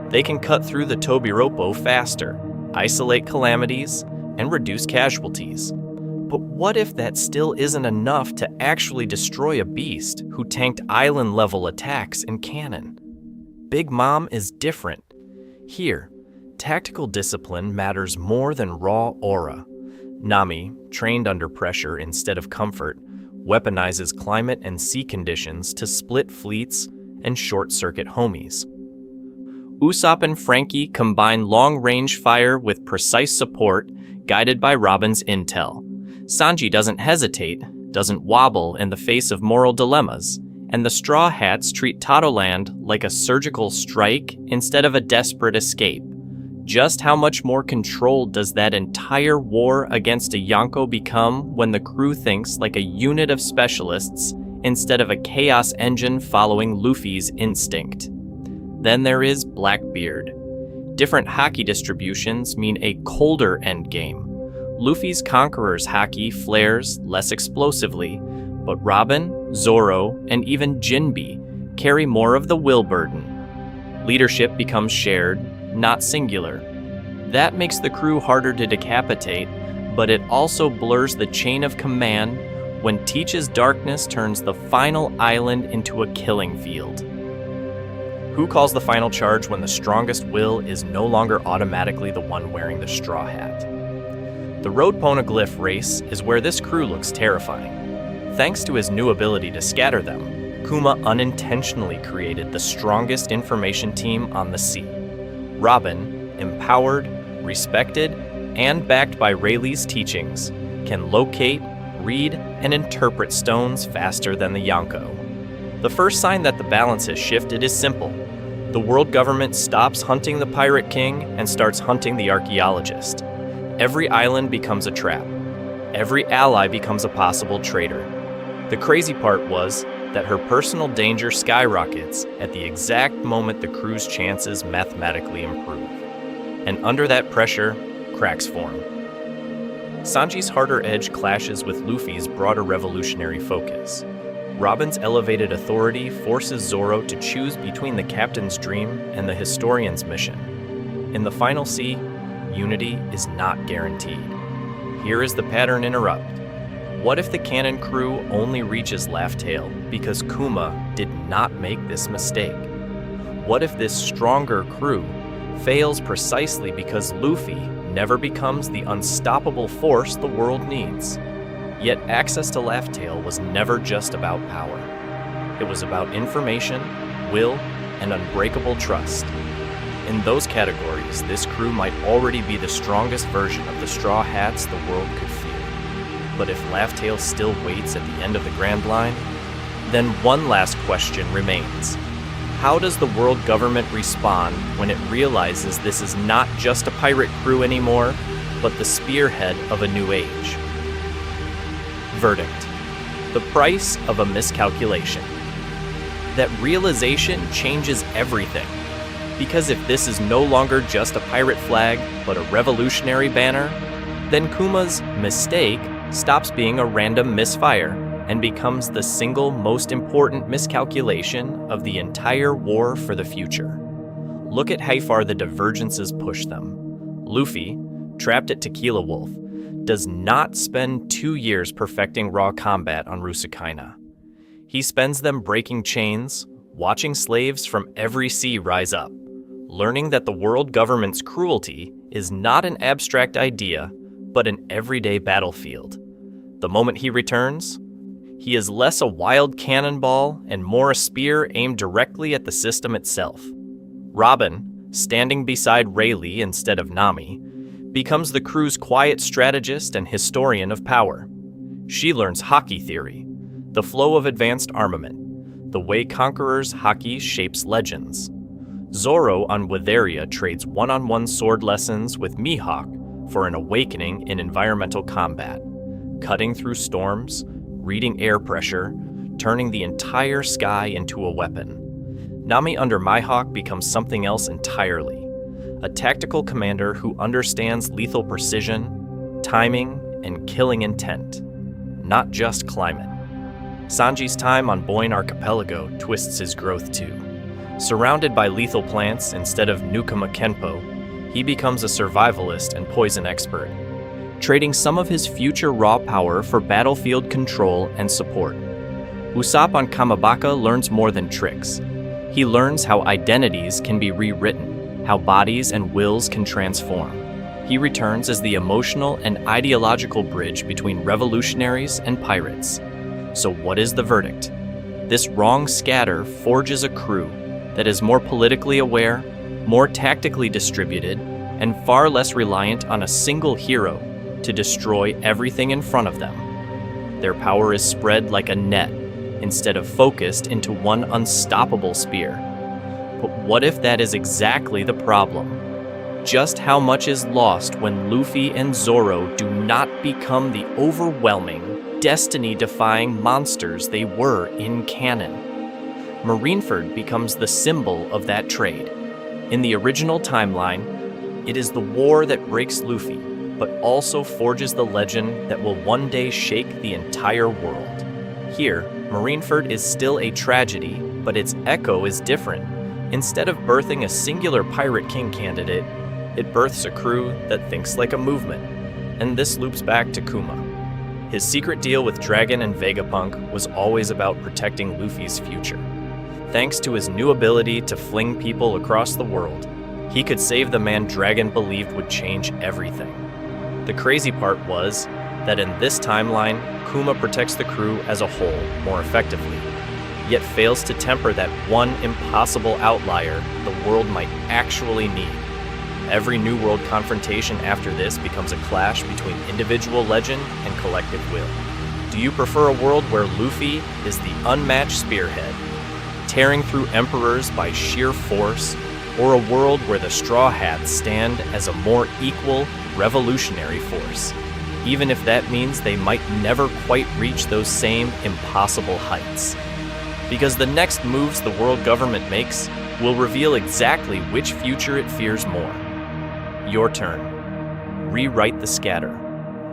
They can cut through the Tobiropo faster, isolate calamities, and reduce casualties. But what if that still isn't enough to actually destroy a beast who tanked island-level attacks in canon? Big Mom is different. Here, tactical discipline matters more than raw aura. Nami, trained under pressure instead of comfort, weaponizes climate and sea conditions to split fleets and short-circuit homies. Usopp and Frankie combine long-range fire with precise support, guided by Robin's intel. Sanji doesn't hesitate, doesn't wobble in the face of moral dilemmas, and the Straw Hats treat Totoland like a surgical strike instead of a desperate escape. Just how much more controlled does that entire war against a Yonko become when the crew thinks like a unit of specialists instead of a chaos engine following Luffy's instinct? Then there is Blackbeard. Different haki distributions mean a colder endgame. Luffy's Conqueror's haki flares less explosively, but Robin, Zoro, and even Jinbe carry more of the will burden. Leadership becomes shared, not singular. That makes the crew harder to decapitate, but it also blurs the chain of command when Teach's darkness turns the final island into a killing field. Who calls the final charge when the strongest will is no longer automatically the one wearing the straw hat? The Road Poneglyph race is where this crew looks terrifying. Thanks to his new ability to scatter them, Kuma unintentionally created the strongest information team on the sea. Robin, empowered, respected, and backed by Rayleigh's teachings, can locate, read, and interpret stones faster than the Yonko. The first sign that the balance has shifted is simple. The world government stops hunting the Pirate King and starts hunting the archaeologist. Every island becomes a trap. Every ally becomes a possible traitor. The crazy part was that her personal danger skyrockets at the exact moment the crew's chances mathematically improve. And under that pressure, cracks form. Sanji's harder edge clashes with Luffy's broader revolutionary focus. Robin's elevated authority forces Zoro to choose between the captain's dream and the historian's mission. In the final sea, unity is not guaranteed. Here is the pattern interrupt. What if the cannon crew only reaches Laugh Tale because Kuma did not make this mistake? What if this stronger crew fails precisely because Luffy never becomes the unstoppable force the world needs? Yet access to Laugh Tale was never just about power. It was about information, will, and unbreakable trust. In those categories, this crew might already be the strongest version of the Straw Hats the world could fear. But if Laugh Tale still waits at the end of the Grand Line, then one last question remains. How does the world government respond when it realizes this is not just a pirate crew anymore, but the spearhead of a new age? Verdict: the price of a miscalculation. That realization changes everything. Because if this is no longer just a pirate flag, but a revolutionary banner, then Kuma's mistake stops being a random misfire and becomes the single most important miscalculation of the entire war for the future. Look at how far the divergences push them. Luffy, trapped at Tequila Wolf, does not spend 2 years perfecting raw combat on Rusakaina. He spends them breaking chains, watching slaves from every sea rise up, learning that the world government's cruelty is not an abstract idea, but an everyday battlefield. The moment he returns, He is less a wild cannonball and more a spear aimed directly at the system itself. Robin, standing beside Rayleigh instead of Nami, becomes the crew's quiet strategist and historian of power. She learns Haki theory, the flow of advanced armament, the way conquerors' Haki shapes legends. Zoro on Witheria trades one-on-one sword lessons with Mihawk for an awakening in environmental combat, cutting through storms, reading air pressure, turning the entire sky into a weapon. Nami under Mihawk becomes something else entirely, a tactical commander who understands lethal precision, timing, and killing intent, not just climate. Sanji's time on Boyne Archipelago twists his growth too. Surrounded by lethal plants instead of Nukama Kenpo, he becomes a survivalist and poison expert, trading some of his future raw power for battlefield control and support. Usopp on Kamabaka learns more than tricks. He learns how identities can be rewritten, how bodies and wills can transform. He returns as the emotional and ideological bridge between revolutionaries and pirates. So what is the verdict? This wrong scatter forges a crew that is more politically aware, more tactically distributed, and far less reliant on a single hero to destroy everything in front of them. Their power is spread like a net, instead of focused into one unstoppable spear. But what if that is exactly the problem? Just how much is lost when Luffy and Zoro do not become the overwhelming, destiny-defying monsters they were in canon? Marineford becomes the symbol of that trade. In the original timeline, it is the war that breaks Luffy, but also forges the legend that will one day shake the entire world. Here, Marineford is still a tragedy, but its echo is different. Instead of birthing a singular Pirate King candidate, it births a crew that thinks like a movement. And this loops back to Kuma. His secret deal with Dragon and Vegapunk was always about protecting Luffy's future. Thanks to his new ability to fling people across the world, he could save the man Dragon believed would change everything. The crazy part was that in this timeline, Kuma protects the crew as a whole more effectively, yet fails to temper that one impossible outlier the world might actually need. Every New World confrontation after this becomes a clash between individual legend and collective will. Do you prefer a world where Luffy is the unmatched spearhead, tearing through emperors by sheer force, or a world where the Straw Hats stand as a more equal, revolutionary force, even if that means they might never quite reach those same impossible heights? Because the next moves the world government makes will reveal exactly which future it fears more. Your turn. Rewrite the scatter.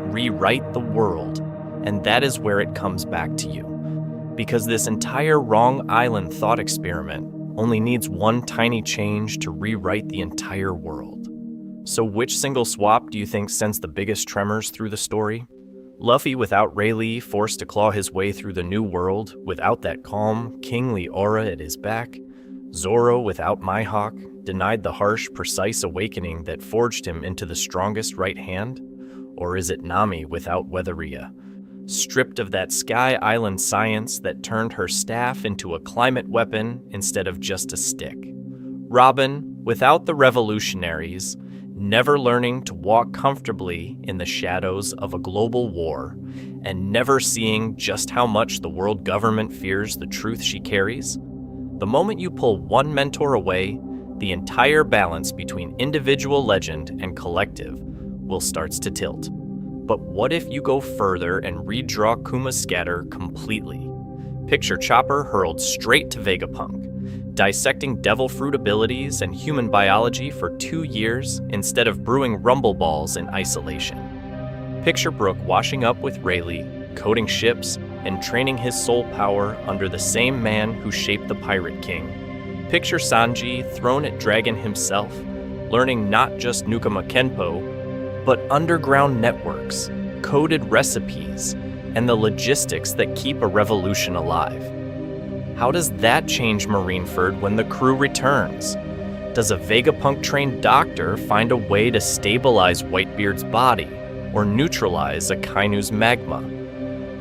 Rewrite the world. And that is where it comes back to you. Because this entire Wrong Island thought experiment only needs one tiny change to rewrite the entire world. So which single swap do you think sends the biggest tremors through the story? Luffy without Rayleigh forced to claw his way through the new world without that calm, kingly aura at his back? Zoro without Mihawk, denied the harsh, precise awakening that forged him into the strongest right hand? Or is it Nami without Weatheria, stripped of that Sky Island science that turned her staff into a climate weapon instead of just a stick? Robin without the revolutionaries, never learning to walk comfortably in the shadows of a global war, and never seeing just how much the world government fears the truth she carries? The moment you pull one mentor away, the entire balance between individual legend and collective will start to tilt. But what if you go further and redraw Kuma's scatter completely? Picture Chopper hurled straight to Vegapunk, dissecting devil fruit abilities and human biology for 2 years instead of brewing rumble balls in isolation. Picture Brook washing up with Rayleigh, coding ships, and training his soul power under the same man who shaped the Pirate King. Picture Sanji thrown at Dragon himself, learning not just Nukama Kenpo, but underground networks, coded recipes, and the logistics that keep a revolution alive. How does that change Marineford when the crew returns? Does a Vegapunk-trained doctor find a way to stabilize Whitebeard's body, or neutralize Akainu's magma?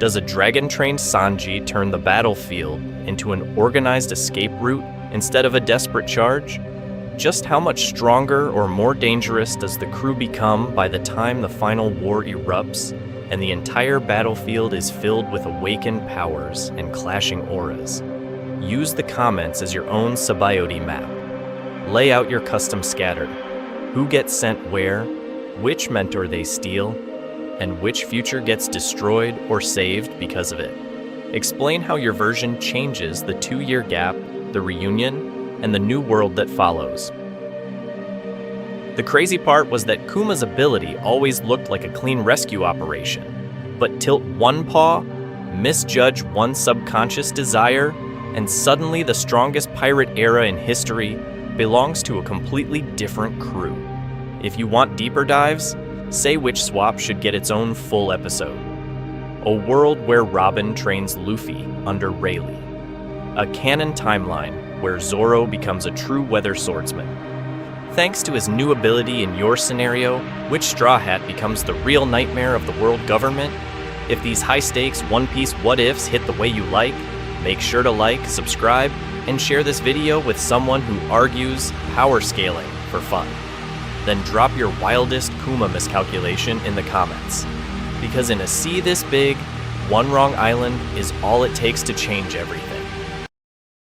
Does a dragon-trained Sanji turn the battlefield into an organized escape route instead of a desperate charge? Just how much stronger or more dangerous does the crew become by the time the final war erupts and the entire battlefield is filled with awakened powers and clashing auras? Use the comments as your own Sabaody map. Lay out your custom scatter. Who gets sent where, which mentor they steal, and which future gets destroyed or saved because of it. Explain how your version changes the 2-year gap, the reunion, and the new world that follows. The crazy part was that Kuma's ability always looked like a clean rescue operation, but tilt one paw, misjudge one subconscious desire, and suddenly the strongest pirate era in history belongs to a completely different crew. If you want deeper dives, Say Which Swap should get its own full episode. A world where Robin trains Luffy under Rayleigh. A canon timeline where Zoro becomes a true weather swordsman. Thanks to his new ability in your scenario, which Straw Hat becomes the real nightmare of the world government? If these high-stakes One Piece what-ifs hit the way you like, make sure to like, subscribe, and share this video with someone who argues power scaling for fun. Then drop your wildest Kuma miscalculation in the comments. Because in a sea this big, one wrong island is all it takes to change everything.